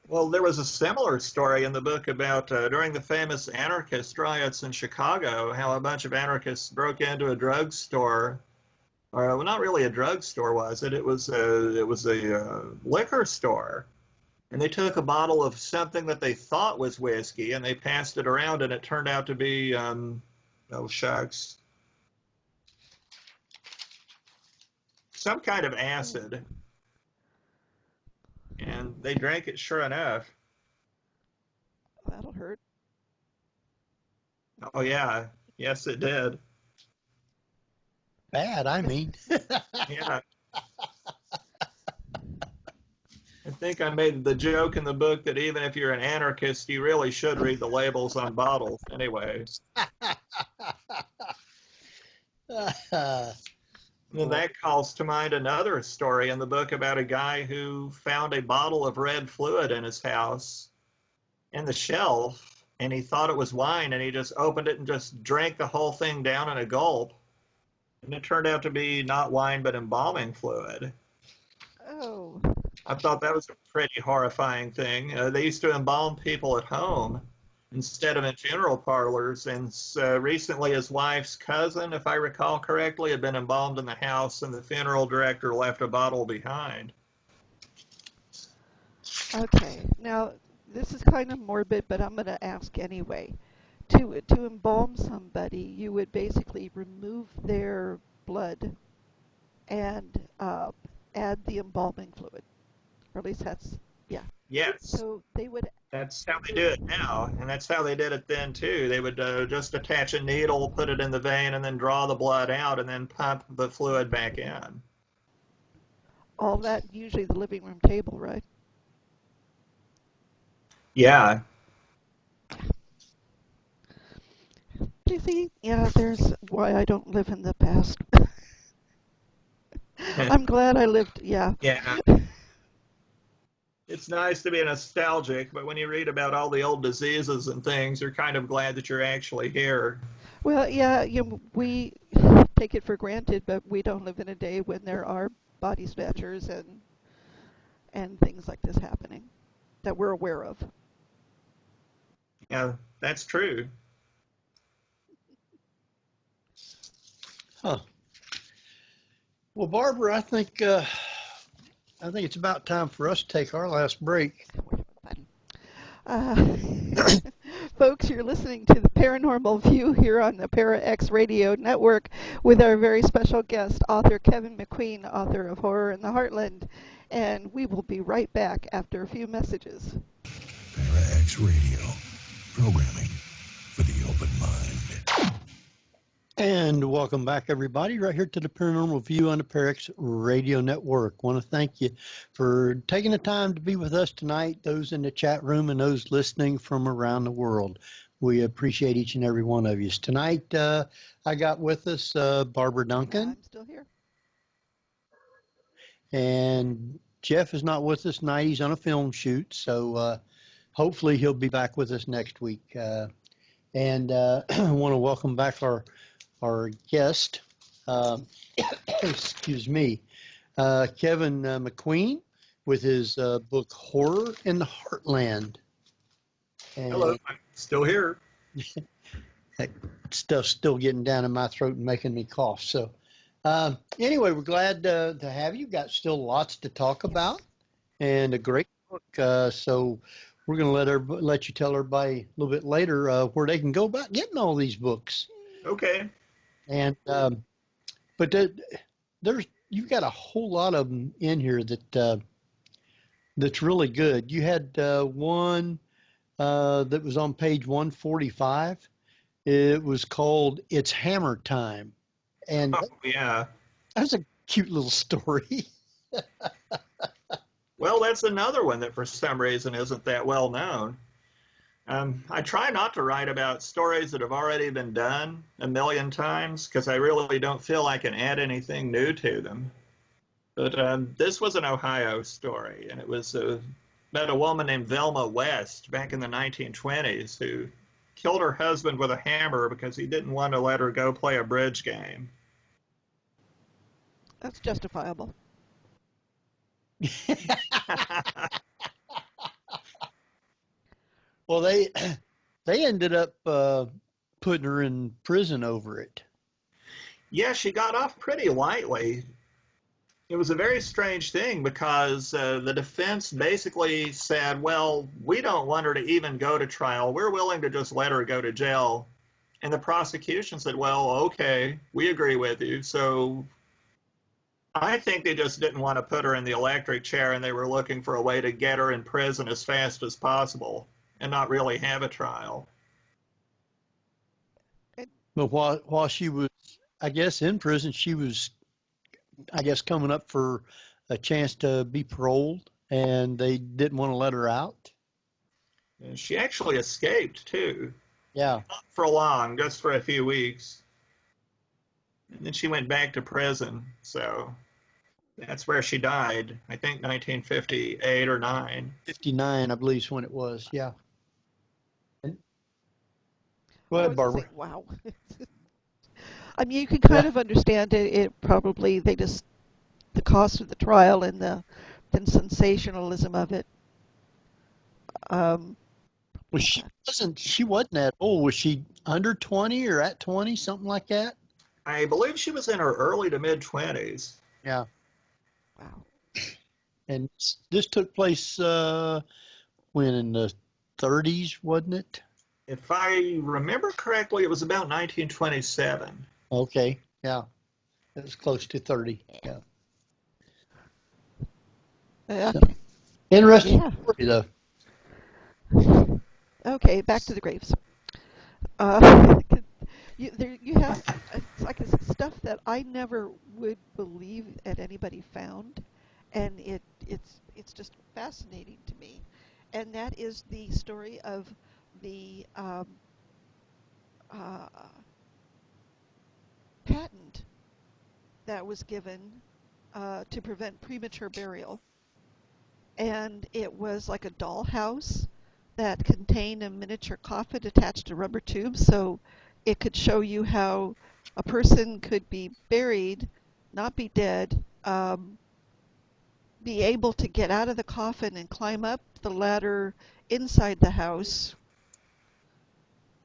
Well, there was a similar story in the book about during the famous anarchist riots in Chicago, how a bunch of anarchists broke into a drugstore, or well, not really a drugstore, was it? It was a liquor store, and they took a bottle of something that they thought was whiskey, and they passed it around, and it turned out to be oh shucks, some kind of acid, and they drank it. Sure enough. That'll hurt. Oh yeah, yes it did. Bad, I mean. Yeah. I think I made the joke in the book that even if you're an anarchist, you really should read the labels on bottles anyway. Well, that calls to mind another story in the book about a guy who found a bottle of red fluid in his house in the shelf, and he thought it was wine, and he just opened it and just drank the whole thing down in a gulp. And it turned out to be not wine, but embalming fluid. Oh. I thought that was a pretty horrifying thing. They used to embalm people at home instead of in funeral parlors. And recently, his wife's cousin, if I recall correctly, had been embalmed in the house, and the funeral director left a bottle behind. Okay. Now, this is kind of morbid, but I'm going to ask anyway. To embalm somebody, you would basically remove their blood and add the embalming fluid. Or at least that's, yeah. Yes. So they would. That's how they do it now, and that's how they did it then too. They would just attach a needle, put it in the vein, and then draw the blood out, and then pump the fluid back in. All that usually the living room table, right? Yeah. You see, yeah, there's why I don't live in the past. I'm glad I lived, yeah. Yeah. It's nice to be nostalgic, but when you read about all the old diseases and things, you're kind of glad that you're actually here. Well, yeah, we take it for granted, but we don't live in a day when there are body snatchers and things like this happening that we're aware of. Yeah, that's true. Huh. Well, Barbara, I think it's about time for us to take our last break. Folks, you're listening to the Paranormal View here on the ParaX Radio Network with our very special guest, author Keven McQueen, author of Horror in the Heartland. And we will be right back after a few messages. ParaX Radio, programming for the open mind. And welcome back, everybody, right here to the Paranormal View on the ParaX Radio Network. Want to thank you for taking the time to be with us tonight, those in the chat room and those listening from around the world. We appreciate each and every one of you. Tonight, I got with us Barbara Duncan. I'm still here. And Jeff is not with us tonight. He's on a film shoot, so hopefully he'll be back with us next week. And I want to welcome back our guest, excuse me, Keven McQueen with his book Horror in the Heartland. And Hello, I'm still here. that stuff's still getting down in my throat and making me cough. So anyway, we're glad to have you. Got still lots to talk about and a great book. So we're going to let you tell everybody a little bit later where they can go about getting all these books. Okay. And but there's you've got a whole lot of them in here that that's really good. You had one that was on page 145. It was called "It's Hammer Time," and Oh, yeah. that's a cute little story. Well, that's another one that for some reason isn't that well known. I try not to write about stories that have already been done a million times because I really don't feel I can add anything new to them. But this was an Ohio story, and it was about a woman named Velma West back in the 1920s who killed her husband with a hammer because he didn't want to let her go play a bridge game. That's justifiable. Well, they ended up putting her in prison over it. Yeah, she got off pretty lightly. It was a very strange thing because the defense basically said, well, we don't want her to even go to trial. We're willing to just let her go to jail. And the prosecution said, well, okay, we agree with you. So I think they just didn't want to put her in the electric chair and they were looking for a way to get her in prison as fast as possible and not really have a trial. But while she was, I guess, in prison, she was, I guess, coming up for a chance to be paroled, and they didn't want to let her out. And she actually escaped too. Yeah. Not for long, just for a few weeks. And then she went back to prison. So that's where she died. I think 1958 or 9. 59, I believe, is when it was. Yeah. Go I ahead, was gonna say, Barbara. wow. I mean, you can kind Yeah. of understand it. It probably they just the cost of the trial and the sensationalism of it. Um, Well, she wasn't that old. Was she under 20 or at 20, something like that? I believe she was in her early to mid 20s. Yeah. wow. And this took place when in the 30s, wasn't it? If I remember correctly, it was about 1927. Okay. Yeah. It was close to 30. Yeah. So, Okay. interesting Yeah. story, though. Okay. Back to the graves. Uh, you have it's like it's stuff that I never would believe that anybody found, and it's just fascinating to me, and that is the story of the uh, patent that was given to prevent premature burial, and it was like a dollhouse that contained a miniature coffin attached to rubber tubes, so it could show you how a person could be buried, not be dead, be able to get out of the coffin and climb up the ladder inside the house,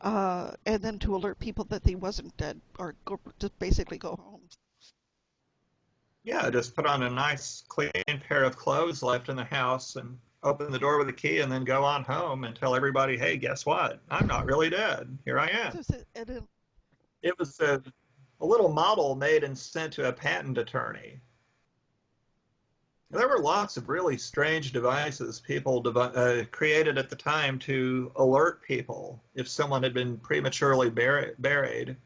and then to alert people that he wasn't dead, or just basically go home. Yeah, just put on a nice clean pair of clothes left in the house and open the door with a key and then go on home and tell everybody, hey, guess what? I'm not really dead. Here I am. It was a little model made and sent to a patent attorney. There were lots of really strange devices people created at the time to alert people if someone had been prematurely buried.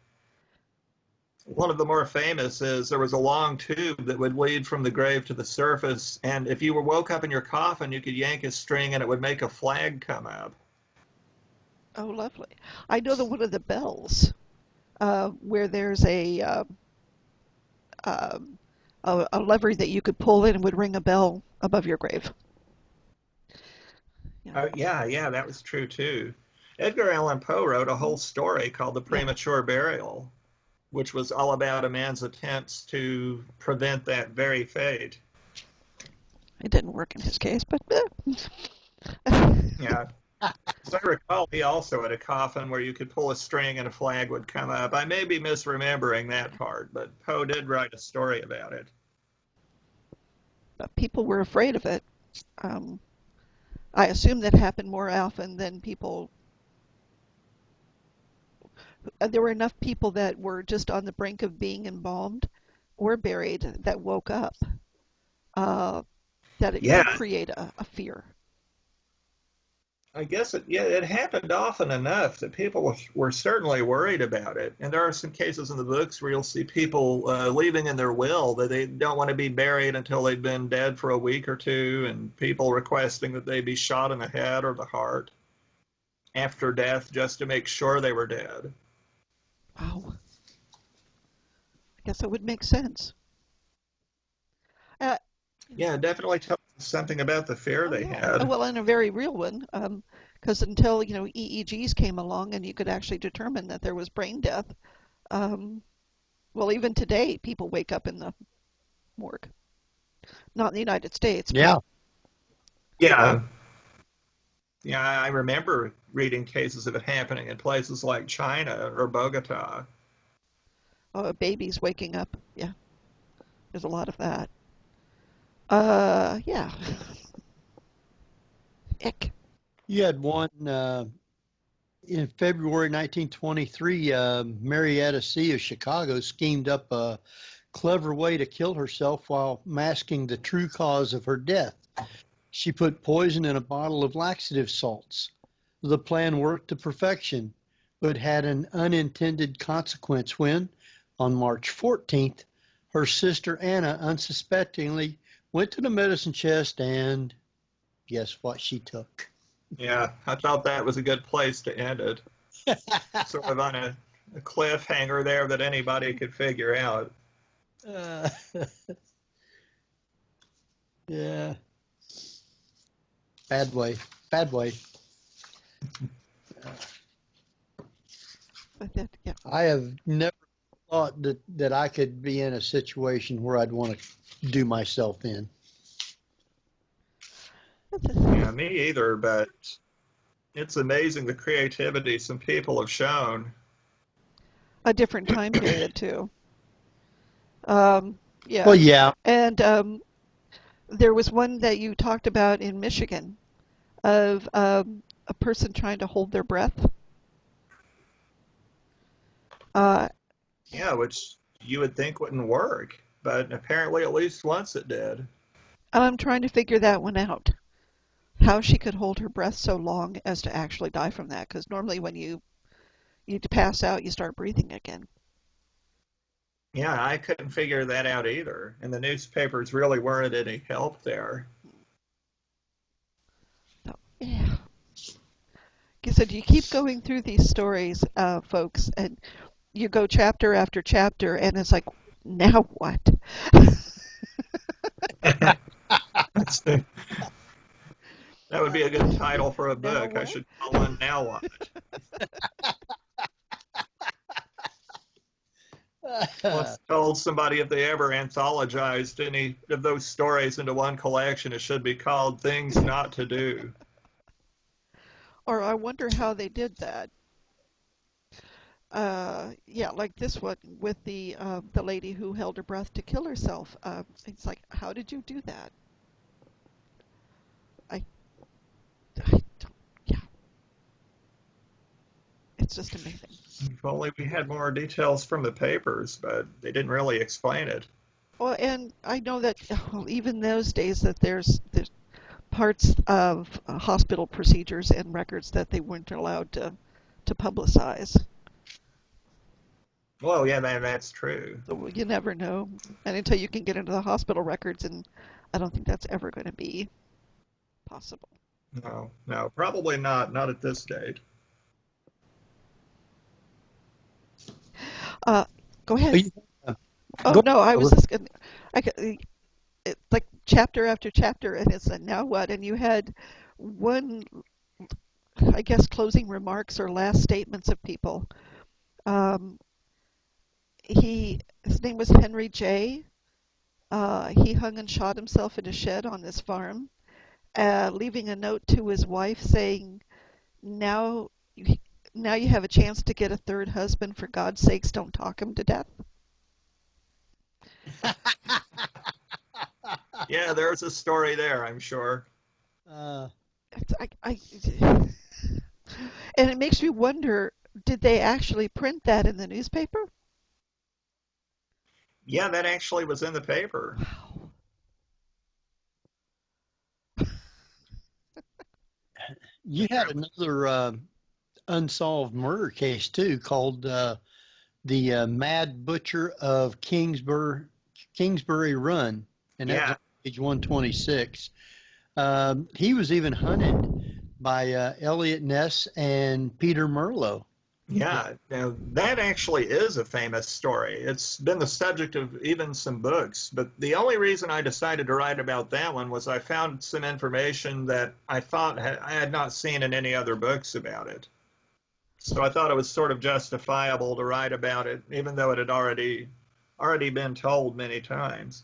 One of the more famous is there was a long tube that would lead from the grave to the surface, and if you were woke up in your coffin, you could yank a string and it would make a flag come up. Oh, lovely. I know that one of the bells, where there's um, a lever that you could pull in and would ring a bell above your grave. Yeah. Yeah, that was true too. Edgar Allan Poe wrote a whole story called The Premature Burial, which was all about a man's attempts to prevent that very fate. It didn't work in his case, but Yeah. As I recall, he also had a coffin where you could pull a string and a flag would come up. I may be misremembering that part, but Poe did write a story about it. but people were afraid of it. Um, I assume that happened more often than people. There were enough people that were just on the brink of being embalmed or buried that woke up. Uh, that it Yeah, could create a fear. I guess it happened often enough that people were certainly worried about it. And there are some cases in the books where you'll see people leaving in their will that they don't want to be buried until they've been dead for a week or two, and people requesting that they be shot in the head or the heart after death just to make sure they were dead. Wow. I guess that would make sense. Uh, Yeah, it definitely tells us something about the fear oh, they yeah. had. Well, and a very real one, because until EEGs came along and you could actually determine that there was brain death. Um, well, even today, people wake up in the morgue. Not in the United States, but Yeah. Yeah, yeah, I remember reading cases of it happening in places like China or Bogota. babies waking up. Yeah, there's a lot of that. Yeah. Ick. You had one in February 1923. Marietta C. of Chicago schemed up a clever way to kill herself while masking the true cause of her death. She put poison in a bottle of laxative salts. The plan worked to perfection, but had an unintended consequence when, on March 14th, her sister Anna unsuspectingly went to the medicine chest and guess what she took? Yeah, I thought that was a good place to end it. Sort of on a cliffhanger there that anybody could figure out. Uh, yeah, bad way, bad way. But that, yeah. I have never thought that I could be in a situation where I'd want to do myself in. Yeah, me either, but it's amazing the creativity some people have shown. A different time period too. Yeah. Well, yeah, And there was one that you talked about in Michigan of a person trying to hold their breath. Uh, Yeah, which you would think wouldn't work, but apparently at least once it did. I'm trying to figure that one out. How she could hold her breath so long as to actually die from that, because normally when you pass out, you start breathing again. Yeah, I couldn't figure that out either, and the newspapers really weren't any help there. So, yeah. Like I said, you keep going through these stories, folks, and you go chapter after chapter, and it's like, now what? That would be a good title for a Now book. I what? should call one Now What? Once told somebody if they ever anthologized any of those stories into one collection, it should be called Things Not to Do. Or I wonder how they did that. Yeah, like this one with the lady who held her breath to kill herself. It's like, how did you do that? I don't, yeah, it's just amazing. If only we had more details from the papers, but they didn't really explain it. Well, and I know that well, even those days that there's parts of hospital procedures and records that they weren't allowed to publicize. Well, yeah, that's true. So you never know, and until you can get into the hospital records, and I don't think that's ever going to be possible. No, no, probably not. Not at this date. Go ahead. Oh Go no, I was ahead. just gonna. It's like chapter after chapter, and it's like now what? And you had one, I guess, closing remarks or last statements of people. Um, his name was Henry J. He hung and shot himself in a shed on this farm, leaving a note to his wife saying, "Now, now you have a chance to get a third husband. For God's sakes, don't talk him to death." Yeah, there's a story there, I'm sure. It's, and it makes me wonder, did they actually print that in the newspaper? Yeah, that actually was in the paper. Wow. You had another unsolved murder case too, called the Mad Butcher of Kingsbury Run, and that was Yeah, on page 126. He was even hunted by Elliot Ness and Peter Merlo. yeah. Now, that actually is a famous story. It's been the subject of even some books. But the only reason I decided to write about that one was I found some information that I thought I had not seen in any other books about it. So I thought it was sort of justifiable to write about it, even though it had already been told many times.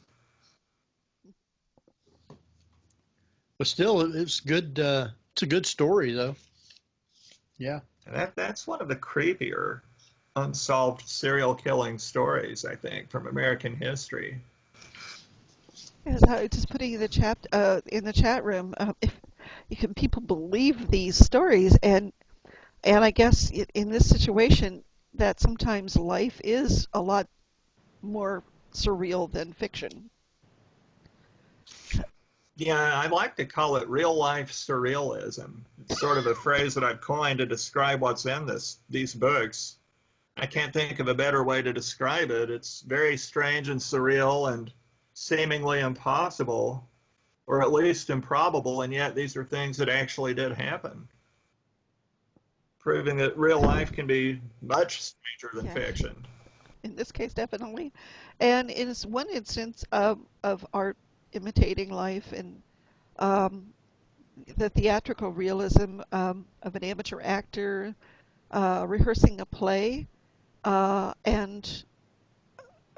But still, it's good. It's a good story, though. Yeah. And that's one of the creepier unsolved serial killing stories, I think, from American history. As I was just putting in the chat room, if people believe these stories, and I guess in this situation, that sometimes life is a lot more surreal than fiction. Yeah, I like to call it real life surrealism. It's sort of a phrase that I've coined to describe what's in these books. I can't think of a better way to describe it. It's very strange and surreal and seemingly impossible, or at least improbable, and yet these are things that actually did happen, proving that real life can be much stranger than Yeah. fiction. In this case, definitely. And in one instance of art imitating life and um, the theatrical realism of an amateur actor rehearsing a play, and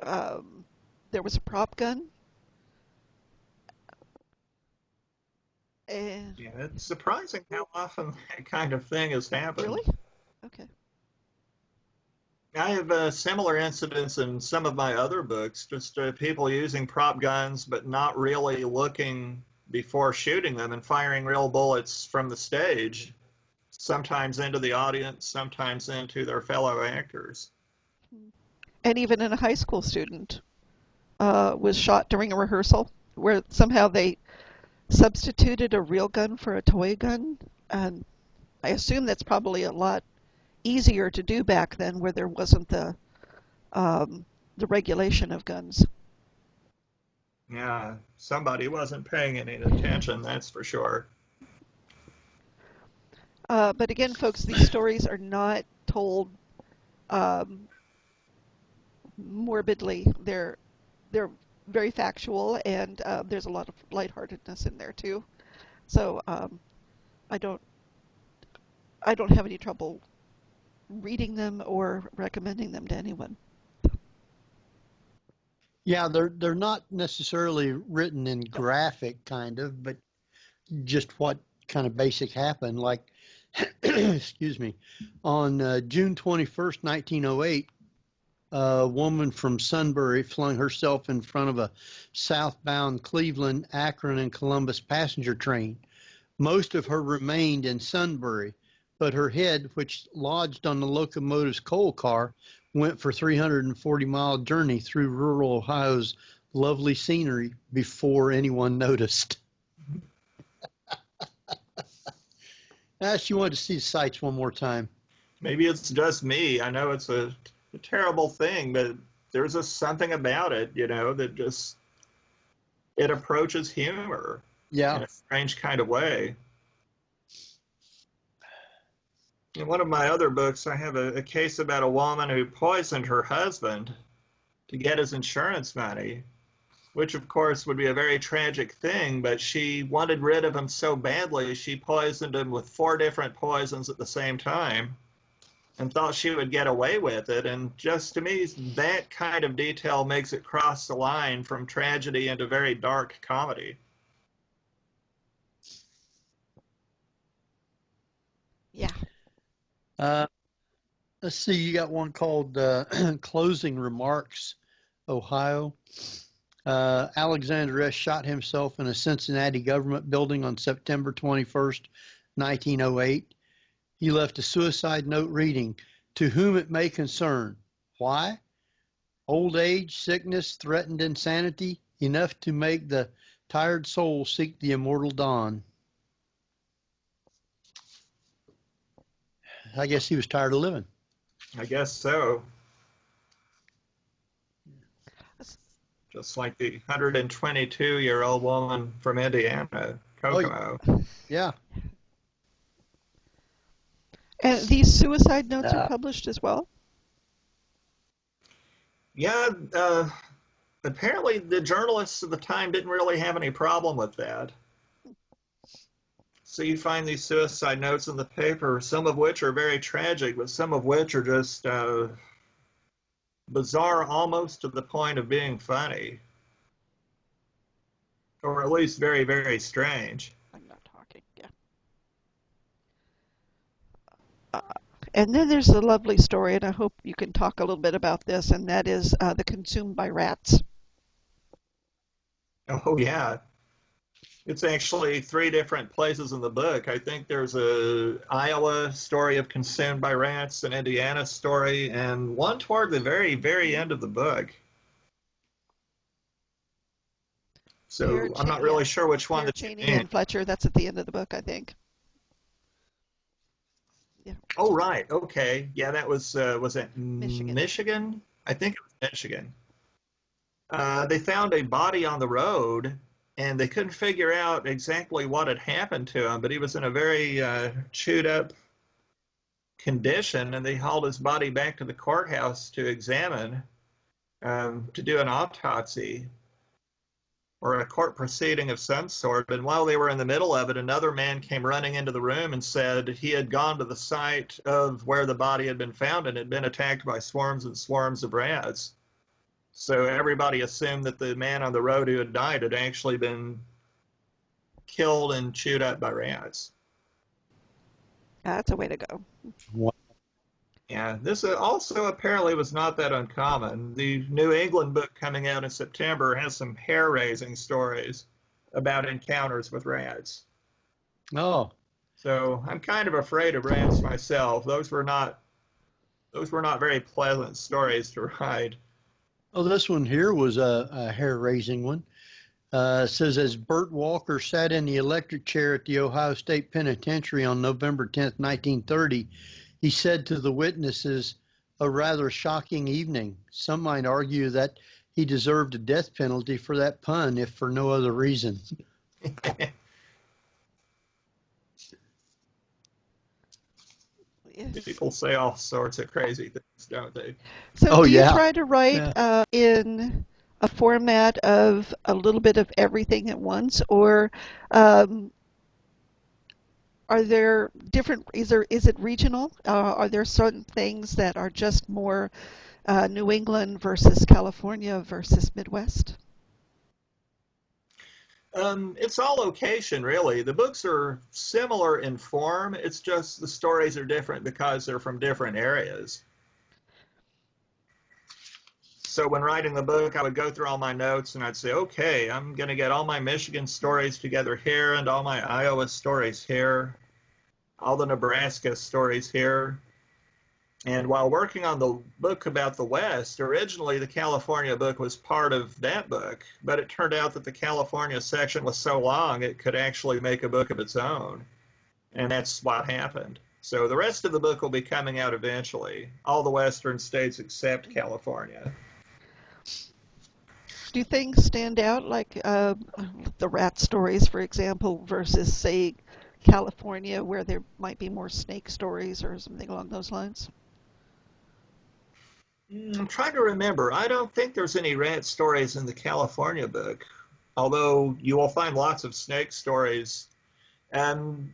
there was a prop gun. And Yeah, it's surprising how often that kind of thing has happened. really? Okay. I have similar incidents in some of my other books, just people using prop guns but not really looking before shooting them and firing real bullets from the stage, sometimes into the audience, sometimes into their fellow actors. And even in a high school student was shot during a rehearsal where somehow they substituted a real gun for a toy gun. And I assume that's probably a lot easier to do back then, where there wasn't the regulation of guns. Yeah, somebody wasn't paying any attention, that's for sure. But again, folks, these stories are not told um, morbidly. They're very factual, and there's a lot of lightheartedness in there too. So I don't have any trouble reading them or recommending them to anyone. Yeah, they're not necessarily written in graphic kind of, but just what kind of basic happened. Like, excuse me, on June 21st, 1908, a woman from Sunbury flung herself in front of a southbound Cleveland, Akron, and Columbus passenger train. Most of her remained in Sunbury, but her head, which lodged on the locomotive's coal car, went for 340-mile journey through rural Ohio's lovely scenery before anyone noticed. She wanted to see the sights one more time. Maybe it's just me. I know it's a terrible thing, but there's just something about it, that just it approaches humor Yeah. in a strange kind of way. In one of my other books, I have a case about a woman who poisoned her husband to get his insurance money, which of course would be a very tragic thing, but she wanted rid of him so badly, she poisoned him with 4 different poisons at the same time and thought she would get away with it. And just to me, that kind of detail makes it cross the line from tragedy into very dark comedy. Yeah. Let's see, you got one called Closing Remarks, Ohio. Alexander S. shot himself in a Cincinnati government building on September 21st, 1908. He left a suicide note reading, "To whom it may concern." Why? Old age, sickness, threatened insanity, enough to make the tired soul seek the immortal dawn. I guess he was tired of living. I guess so. Just like the 122-year-old woman from Indiana, Kokomo. Yeah. And these suicide notes are published as well? Yeah, apparently the journalists of the time didn't really have any problem with that. So you find these suicide notes in the paper, some of which are very tragic, but some of which are just bizarre almost to the point of being funny. Or at least very, very strange. I'm not talking, yeah. And then there's a lovely story, and I hope you can talk a little bit about this, and that is the consumed by rats. Oh, yeah. It's actually 3 different places in the book. I think there's a Iowa story of consumed by rats, an Indiana story, and one toward the very, very end of the book. So I'm not really sure which one that Cheney and Fletcher, that's at the end of the book, I think. Yeah. Oh, right. Okay. Yeah, that was it Michigan? Michigan? I think it was Michigan. They found a body on the road, and they couldn't figure out exactly what had happened to him, but he was in a very chewed up condition, and they hauled his body back to the courthouse to examine, to do an autopsy or a court proceeding of some sort. And while they were in the middle of it, another man came running into the room and said he had gone to the site of where the body had been found and had been attacked by swarms and swarms of rats. So everybody assumed that the man on the road who had died had actually been killed and chewed up by rats. That's a way to go. Wow. Yeah, this also apparently was not that uncommon. The New England book coming out in September has some hair-raising stories about encounters with rats. Oh. So I'm kind of afraid of rats myself. Those were not very pleasant stories to write. Oh, this one here was a hair-raising one. It says, as Burt Walker sat in the electric chair at the Ohio State Penitentiary on November 10th, 1930, he said to the witnesses, a rather shocking evening. Some might argue that he deserved a death penalty for that pun, if for no other reason. People say all sorts of crazy things, don't they? So do you try to write in a format of a little bit of everything at once, or are there different, is it regional? Are there certain things that are just more New England versus California versus Midwest? It's all location, really. The books are similar in form. It's just the stories are different because they're from different areas. So when writing the book, I would go through all my notes and I'd say, okay, I'm going to get all my Michigan stories together here and all my Iowa stories here, all the Nebraska stories here. And while working on the book about the West, originally the California book was part of that book, but it turned out that the California section was so long it could actually make a book of its own. And that's what happened. So the rest of the book will be coming out eventually, all the Western states except California. Do things stand out, like the rat stories, for example, versus, say, California, where there might be more snake stories or something along those lines? I'm trying to remember. I don't think there's any rat stories in the California book, although you will find lots of snake stories. And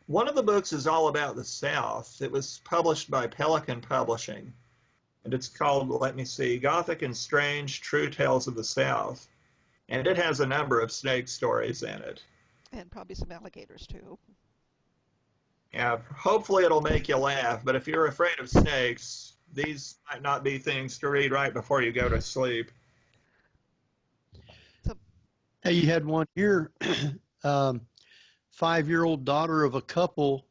one of the books is all about the South. It was published by Pelican Publishing, and it's called, let me see, Gothic and Strange True Tales of the South. And it has a number of snake stories in it. And probably some alligators, too. Yeah, hopefully it'll make you laugh, but if you're afraid of snakes, these might not be things to read right before you go to sleep. Hey, you had one here. 5-year-old daughter of a couple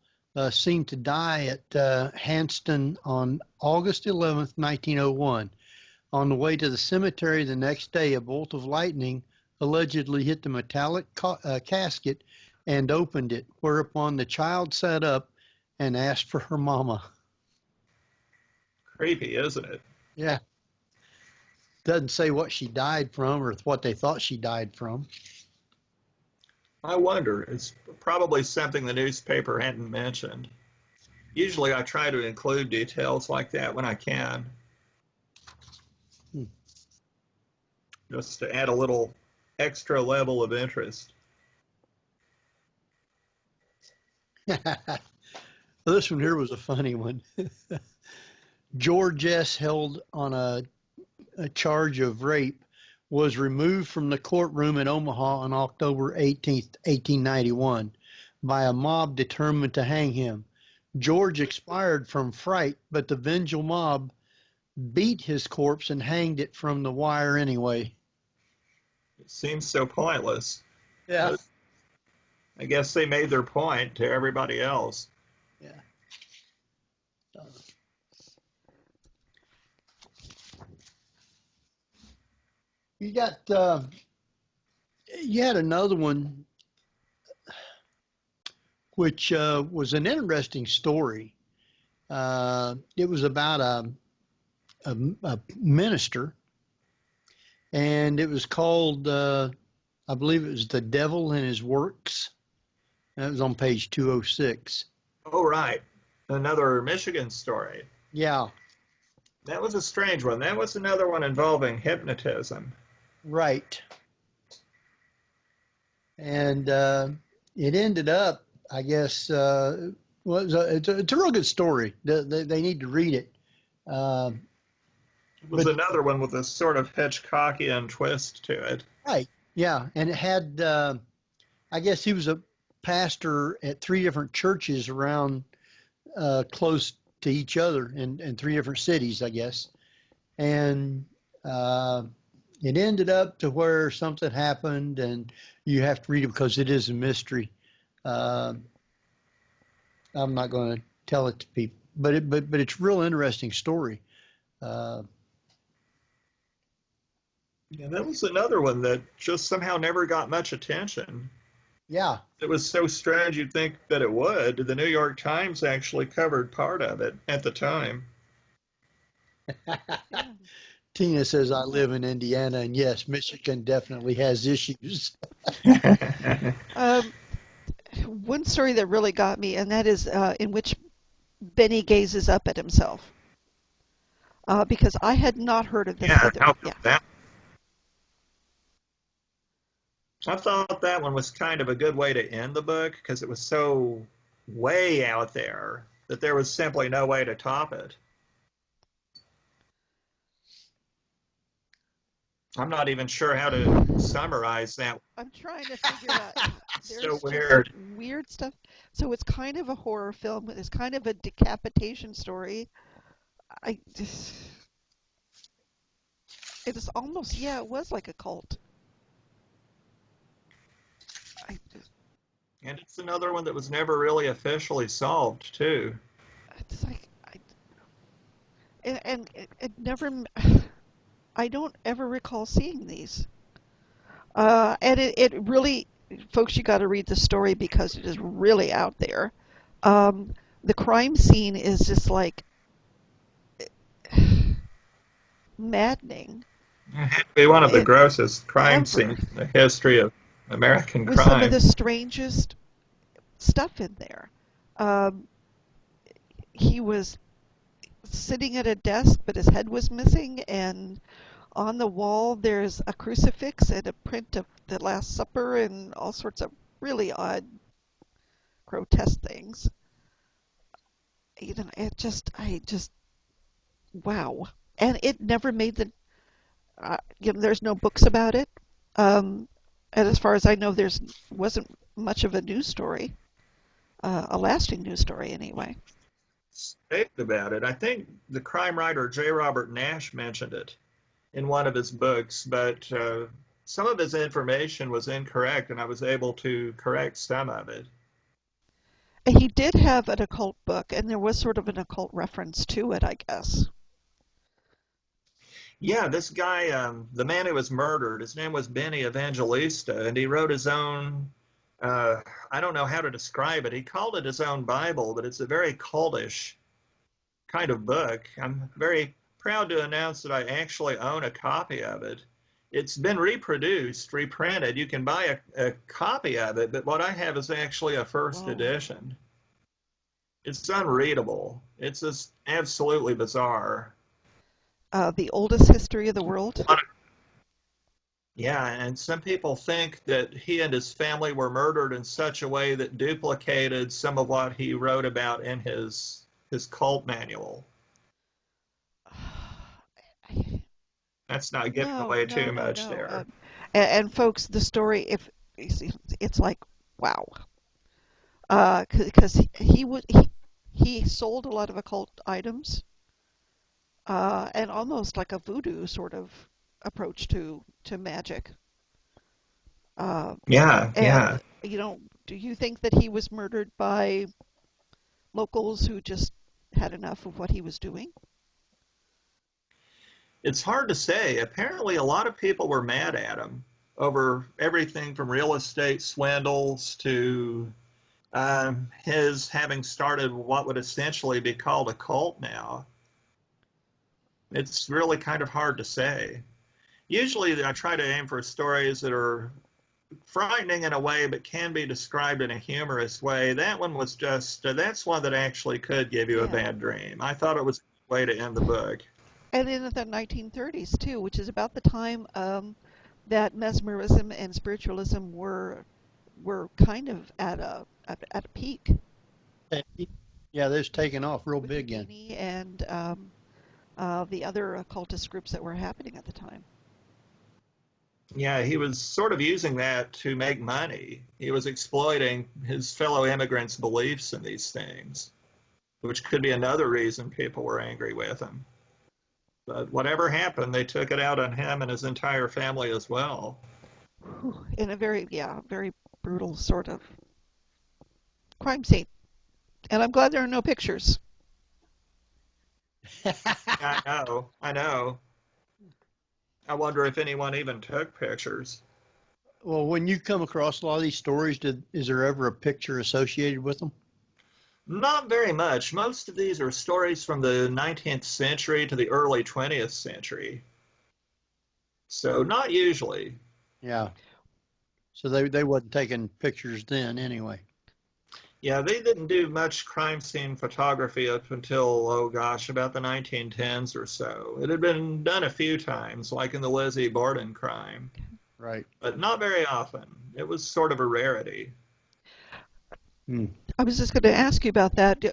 seen to die at Hanston on August 11th, 1901. On the way to the cemetery the next day, a bolt of lightning allegedly hit the metallic casket and opened it, whereupon the child sat up and asked for her mama. Creepy, isn't it? Yeah. Doesn't say what she died from or what they thought she died from. I wonder. It's probably something the newspaper hadn't mentioned. Usually I try to include details like that when I can, just to add a little extra level of interest. This one here was a funny one. George S. held on a charge of rape was removed from the courtroom in Omaha on October 18th, 1891 by a mob determined to hang him. George expired from fright, but the vengeful mob beat his corpse and hanged it from the wire anyway. It seems so pointless. Yeah. But I guess they made their point to everybody else. Yeah. You had another one which was an interesting story. It was about a minister, and it was called, I believe it was The Devil and His Works. That was on page 206. Oh, right. Another Michigan story. Yeah. That was a strange one. That was another one involving hypnotism. Right. And it ended up, I guess, it's a real good story. They need to read it. It was another one with a sort of Hitchcockian twist to it. Right. Yeah. And it had, I guess he was a pastor at 3 different churches around close to each other in 3 different cities, I guess. And it ended up to where something happened, and you have to read it because it is a mystery. I'm not going to tell it to people, but it's a real interesting story. Yeah, that was another one that just somehow never got much attention. Yeah. It was so strange you'd think that it would. The New York Times actually covered part of it at the time. Tina says, I live in Indiana, and yes, Michigan definitely has issues. One story that really got me, and that is in which Benny gazes up at himself. Because I had not heard of this either. How about that? I thought that one was kind of a good way to end the book because it was so way out there that there was simply no way to top it. I'm not even sure how to summarize that. I'm trying to figure out. There's So weird. Weird stuff. So it's kind of a horror film. It's kind of a decapitation story. It is almost, yeah, it was like a cult. And it's another one that was never really officially solved, too. It's like, and it never, I don't ever recall seeing these. And it really, folks, you got to read the story because it is really out there. The crime scene is just like maddening. It had to be one of the grossest crime ever. scenes in the history of American With crime. some of the strangest stuff in there. He was sitting at a desk, but his head was missing, and on the wall there's a crucifix and a print of the Last Supper and all sorts of really odd, grotesque things. I just, wow. And it never made the, there's no books about it. And as far as I know, wasn't much of a news story, a lasting news story anyway. Speak about it. I think the crime writer J. Robert Nash mentioned it in one of his books, but some of his information was incorrect, and I was able to correct some of it. He did have an occult book, and there was sort of an occult reference to it, I guess. Yeah, this guy, the man who was murdered, his name was Benny Evangelista, and he wrote his own I don't know how to describe it. He called it his own Bible, but it's a very cultish kind of book. I'm very proud to announce that I actually own a copy of it. It's been reproduced, reprinted. You can buy a copy of it, but what I have is actually a first Whoa. edition. It's unreadable. It's just absolutely bizarre. The oldest history of the world. Yeah, and some people think that he and his family were murdered in such a way that duplicated some of what he wrote about in his cult manual. That's not giving No, away no, too no, much no. there. And folks, the story, if it's like, wow, because he sold a lot of occult items, and almost like a voodoo sort of approach to magic. Yeah, yeah. And do you think that he was murdered by locals who just had enough of what he was doing? It's hard to say. Apparently, a lot of people were mad at him over everything from real estate swindles to his having started what would essentially be called a cult now. It's really kind of hard to say. Usually, I try to aim for stories that are frightening in a way, but can be described in a humorous way. That one was just, that's one that actually could give you a Yeah. bad dream. I thought it was a way to end the book. And in the 1930s too, which is about the time that mesmerism and spiritualism were kind of at a peak Yeah, they're taking off real with big again. Houdini and the other occultist groups that were happening at the time. Yeah, he was sort of using that to make money. He was exploiting his fellow immigrants' beliefs in these things, which could be another reason people were angry with him. But whatever happened, they took it out on him and his entire family as well. Whew, in a very brutal sort of crime scene. And I'm glad there are no pictures. I know, I know. I wonder if anyone even took pictures. Well, when you come across a lot of these stories, is there ever a picture associated with them? Not very much. Most of these are stories from the 19th century to the early 20th century. So not usually. Yeah. So they wasn't taking pictures then anyway. Yeah, they didn't do much crime scene photography up until, oh gosh, about the 1910s or so. It had been done a few times, like in the Lizzie Borden crime, Right. but not very often. It was sort of a rarity. Hmm. I was just going to ask you about that.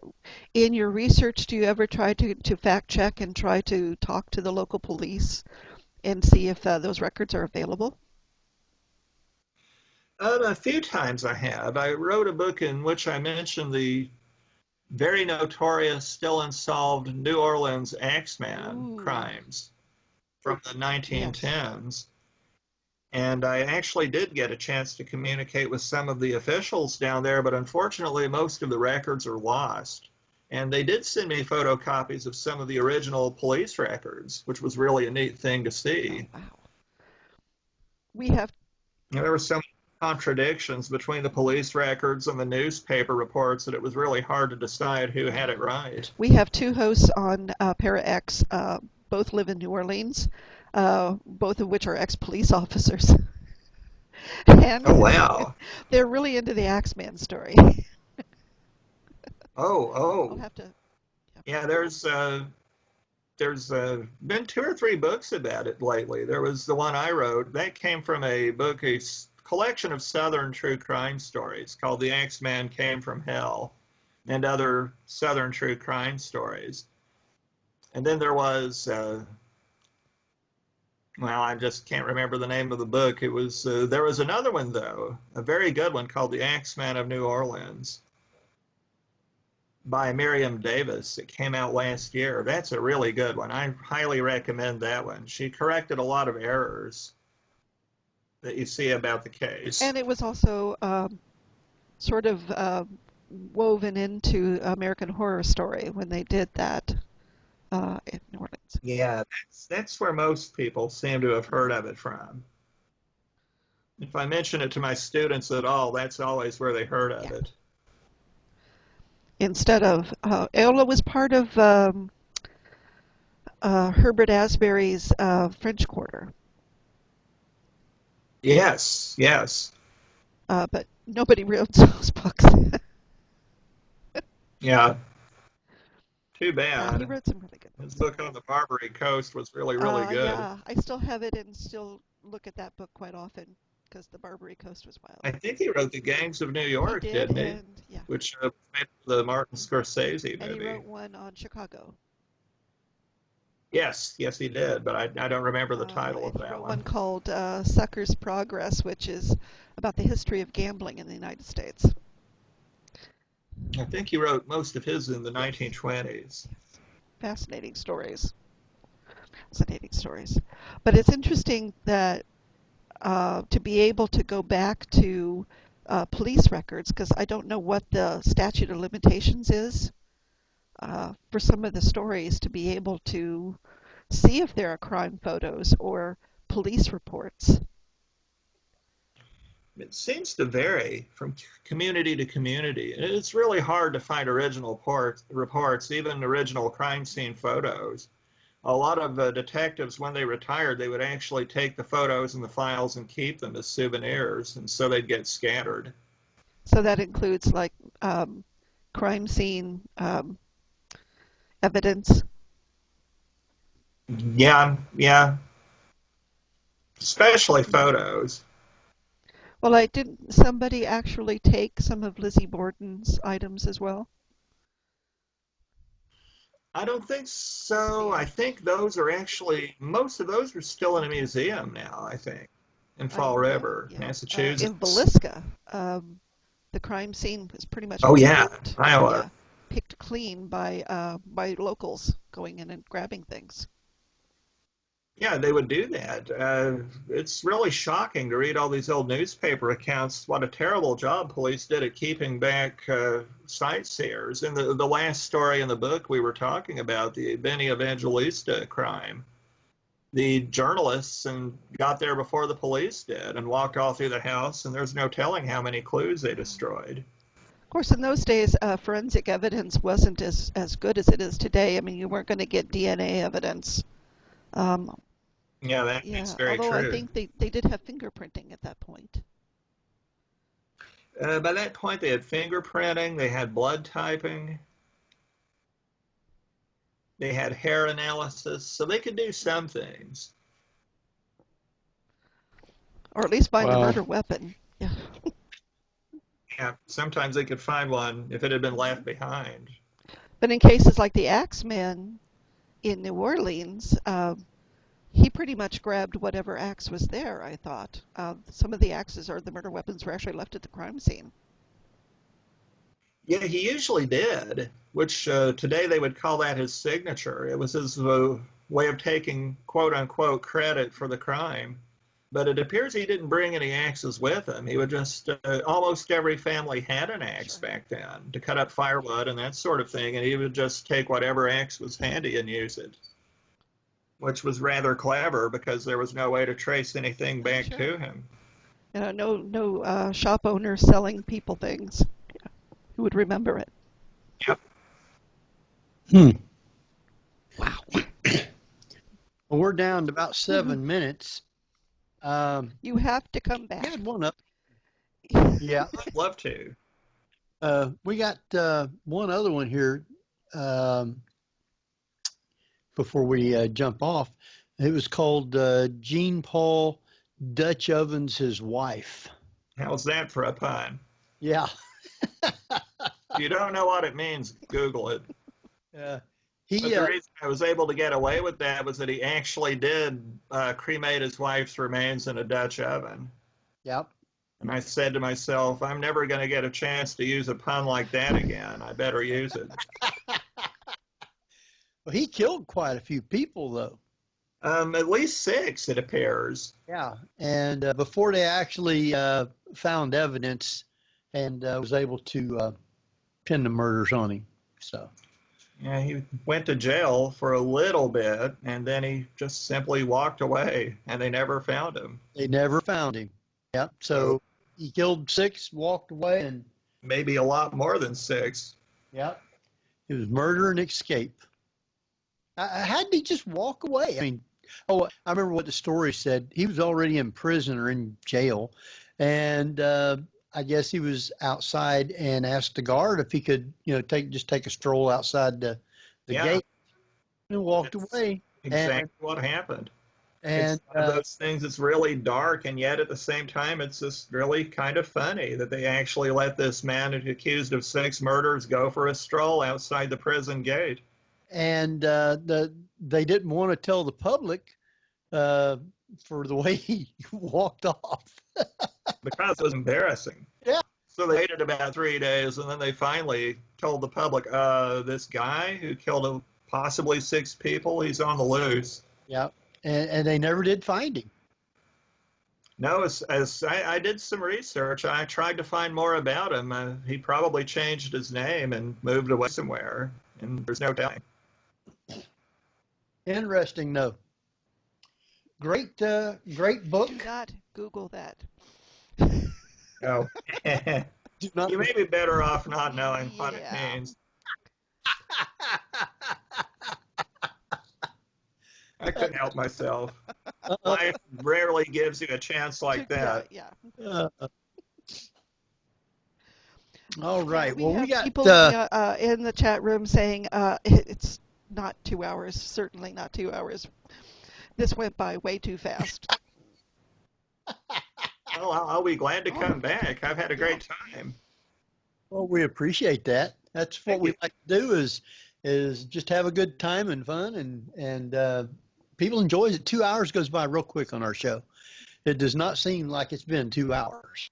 In your research, do you ever try to fact check and try to talk to the local police and see if those records are available? A few times I have. I wrote a book in which I mentioned the very notorious, still unsolved New Orleans Axeman Ooh, crimes from the yes. 1910s. And I actually did get a chance to communicate with some of the officials down there, but unfortunately, most of the records are lost. And they did send me photocopies of some of the original police records, which was really a neat thing to Oh, see. wow. We have And there were so many contradictions between the police records and the newspaper reports that it was really hard to decide who had it right. we have two hosts on Para X. Both live in New Orleans, both of which are ex-police officers. And Oh, wow. they're really into the Axeman story. Oh, I'll oh. have to. Yeah, there's been two or three books about it lately. There was the one I wrote that came from a book, collection of Southern true crime stories called "The Axeman Came from Hell" and other Southern true crime stories. And then there was, well, I just can't remember the name of the book. It was there was another one though, a very good one called "The Axeman of New Orleans" by Miriam Davis. It came out last year. That's a really good one. I highly recommend that one. She corrected a lot of errors that you see about the case. And it was also sort of woven into American Horror Story when they did that in New Orleans. Yeah, that's where most people seem to have heard of it from. If I mention it to my students at all, that's always where they heard of Yeah. it. Instead of Eola was part of Herbert Asbury's French Quarter, Yes, yes. but nobody reads those books. Yeah, too He bad. wrote some really good His books. book on the Barbary Coast was really, really good. Yeah, I still have it and still look at that book quite often because the Barbary Coast was wild. I think he wrote The Gangs of New York, He did, didn't he? and yeah, Which made the Martin Scorsese and he movie. wrote one on Chicago. Yes, yes, he did, but I don't remember the title of And he that wrote one. one called Sucker's Progress, which is about the history of gambling in the United States. I think he wrote most of his in the 1920s. Fascinating stories. Fascinating stories. But it's interesting that to be able to go back to police records, because I don't know what the statute of limitations is for some of the stories, to be able to see if there are crime photos or police reports. It seems to vary from community to community. It's really hard to find original reports, even original crime scene photos. A lot of detectives, when they retired, they would actually take the photos and the files and keep them as souvenirs, and so they'd get scattered. So that includes like crime scene evidence. Yeah, yeah, especially photos. Well, didn't somebody actually take some of Lizzie Borden's items as well? I don't think so. I think those are actually, most of those are still in a museum now, I think, in Fall River, Yeah. In Massachusetts. Villisca, the crime scene was pretty much Oh, yeah, Iowa. picked clean by locals going in and grabbing things. Yeah, they would do that. It's really shocking to read all these old newspaper accounts. What a terrible job police did at keeping back sightseers. In the last story in the book we were talking about, the Benny Evangelista crime, the journalists got there before the police did and walked all through the house, and there's no telling how many clues they destroyed. Of course, in those days, forensic evidence wasn't as good as it is today. I mean, you weren't going to get DNA evidence. Yeah, that's very although true. I think they did have fingerprinting at that point. By that point, they had fingerprinting, they had blood typing, they had hair analysis, so they could do some things. Or at least find a Wow. murder weapon. Yeah. Yeah, sometimes they could find one if it had been left behind. But in cases like the Axeman in New Orleans, he pretty much grabbed whatever axe was there, I thought. Some of the axes or the murder weapons were actually left at the crime scene. Yeah, he usually did, which today they would call that his signature. It was his way of taking quote unquote credit for the crime. But it appears he didn't bring any axes with him. He would just, almost every family had an axe back then to cut up firewood and that sort of thing, and he would just take whatever axe was handy and use it, which was rather clever because there was no way to trace anything back to him. No shop owner selling people things. Yeah. Who would remember it? Yep. Wow. Well, we're down to about 7 minutes. You have to come I back. had one up. Yeah. I'd love to. We got one other one here before we jump off. It was called Jean Paul Dutch Ovens His Wife. How's that for a pun? Yeah. If you don't know what it means, Google it. But the reason I was able to get away with that was that he actually did cremate his wife's remains in a Dutch oven. Yep. And I said to myself, I'm never going to get a chance to use a pun like that again. I better use it. Well, he killed quite a few people, though. At least 6, it appears. Yeah. And before they actually found evidence and was able to pin the murders on him. So. Yeah, he went to jail for a little bit, and then he just simply walked away, and they never found him. They never found him. Yep. So he killed 6, walked away, and Maybe a lot more than 6. yep, it was murder and escape. How did he just walk away? I mean, oh, I remember what the story said. He was already in prison or in jail, and I guess he was outside and asked the guard if he could, take a stroll outside the Yeah, gate, and walked that's away. exactly what happened. And It's one of those things that's really dark, and yet at the same time, it's just really kind of funny that they actually let this man accused of 6 murders go for a stroll outside the prison gate. they didn't want to tell the public for the way he walked off. Because it was embarrassing. Yeah. So they waited about 3 days, and then they finally told the public, this guy who killed possibly 6 people, he's on the loose. Yeah, and they never did find him. No, as I did some research, I tried to find more about him. He probably changed his name and moved away somewhere, and there's no telling. Interesting, no. Great book. Do not Google that. Oh. Do not. You may be better off not knowing what it Yeah. means. I couldn't help myself. Life rarely gives you a chance like that. Yeah. All right. We Well, have we got people in the chat room saying it's not 2 hours. Certainly not 2 hours. This went by way too fast. Well, I'll be glad to come back. I've had a great time. Well, we appreciate that. That's what Thank we you. like to do is just have a good time and fun, and people enjoy it. 2 hours goes by real quick on our show. It does not seem like it's been 2 hours.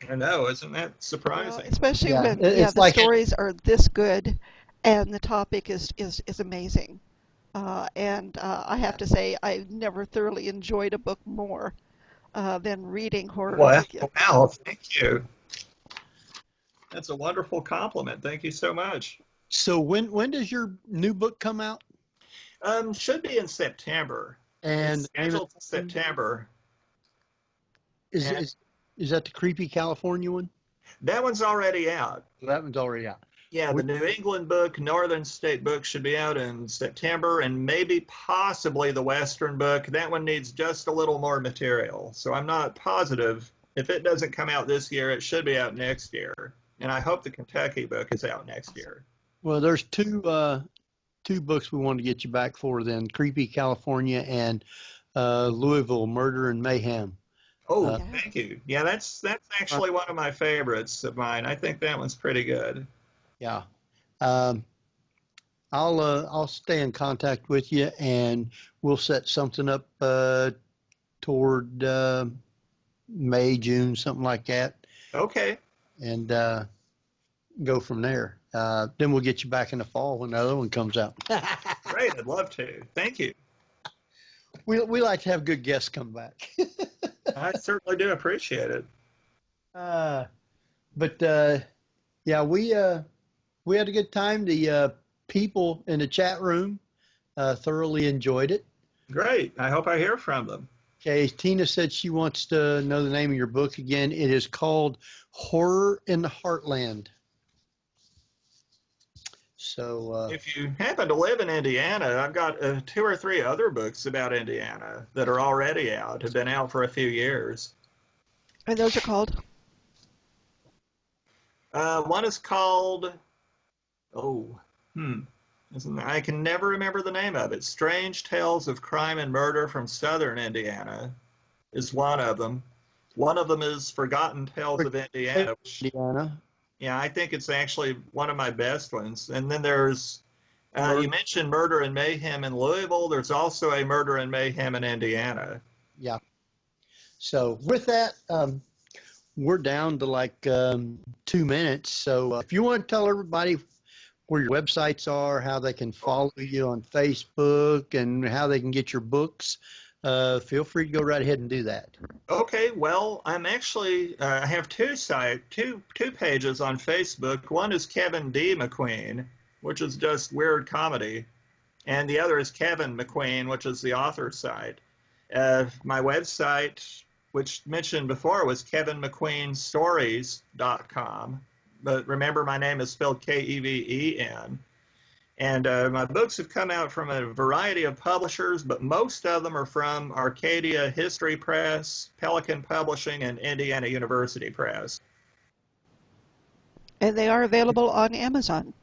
I know, isn't that surprising? Well, especially Yeah, when it's the like- stories are this good and the topic is amazing. And I have to say, I've never thoroughly enjoyed a book more than reading horror. Wow, thank you. That's a wonderful compliment. Thank you so much. So when does your new book come out? Should be in September. And It's scheduled for September. is that the creepy California one? That one's already out. That one's already out. Yeah, the New England book, Northern State book should be out in September, and maybe possibly the Western book. That one needs just a little more material, so I'm not positive. If it doesn't come out this year, it should be out next year, and I hope the Kentucky book is out next year. Well, there's two books we want to get you back for then: Creepy California and Louisville Murder and Mayhem. Oh, Yeah. thank you. Yeah, that's actually one of my favorites of mine. I think that one's pretty good. Yeah. I'll stay in contact with you, and we'll set something up toward May, June, something like that, Okay. and go from there. Then we'll get you back in the fall when the other one comes out. Great. I'd love to. Thank you. We like to have good guests come back. I certainly do appreciate it. But yeah, we had a good time. The people in the chat room thoroughly enjoyed it. Great. I hope I hear from them. Okay, Tina said she wants to know the name of your book again. It is called Horror in the Heartland. So If you happen to live in Indiana, I've got 2 or 3 other books about Indiana that are already out, have been out for a few years. And those are called? One is called, I can never remember the name of it. Strange Tales of Crime and Murder from Southern Indiana is one of them. One of them is Forgotten Tales of Indiana. Indiana. Yeah, I think it's actually one of my best ones. And then there's, you mentioned Murder and Mayhem in Louisville. There's also a Murder and Mayhem in Indiana. Yeah. So with that, we're down to like 2 minutes. So if you want to tell everybody where your websites are, how they can follow you on Facebook, and how they can get your books, feel free to go right ahead and do that. Okay, well, I'm actually, I have two pages on Facebook. One is Keven D. McQueen, which is just weird comedy. And the other is Keven McQueen, which is the author site. My website which mentioned before was kevenmcqueenstories.com. But remember, my name is spelled Keven. And my books have come out from a variety of publishers, but most of them are from Arcadia History Press, Pelican Publishing, and Indiana University Press. And they are available on Amazon.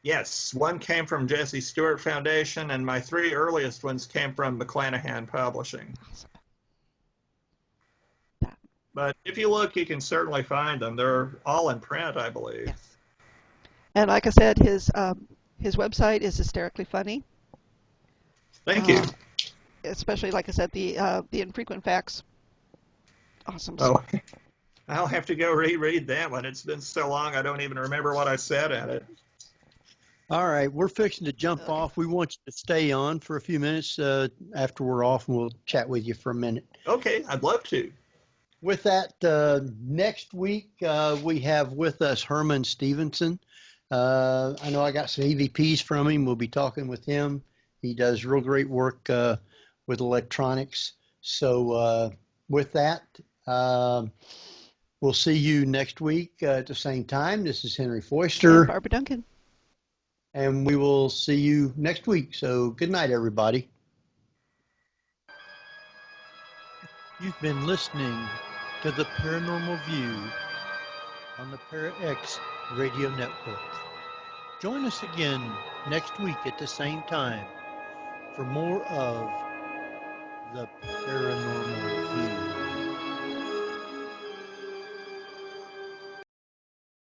Yes, one came from Jesse Stewart Foundation, and my 3 earliest ones came from McClanahan Publishing. Awesome. But if you look, you can certainly find them. They're all in print, I believe. Yes. And like I said, his website is hysterically funny. Thank you. Especially, like I said, the infrequent facts. Awesome. Oh, I'll have to go reread that one. It's been so long, I don't even remember what I said at it. All right, we're fixing to jump off. We want you to stay on for a few minutes after we're off, and we'll chat with you for a minute. Okay, I'd love to. With that, next week we have with us Herman Stevenson. I know I got some EVPs from him. We'll be talking with him. He does real great work with electronics. So with that, we'll see you next week at the same time. This is Henry Foister. And Barbara Duncan. And we will see you next week. So good night, everybody. You've been listening to the Paranormal View on the ParaX Radio Network. Join us again next week at the same time for more of the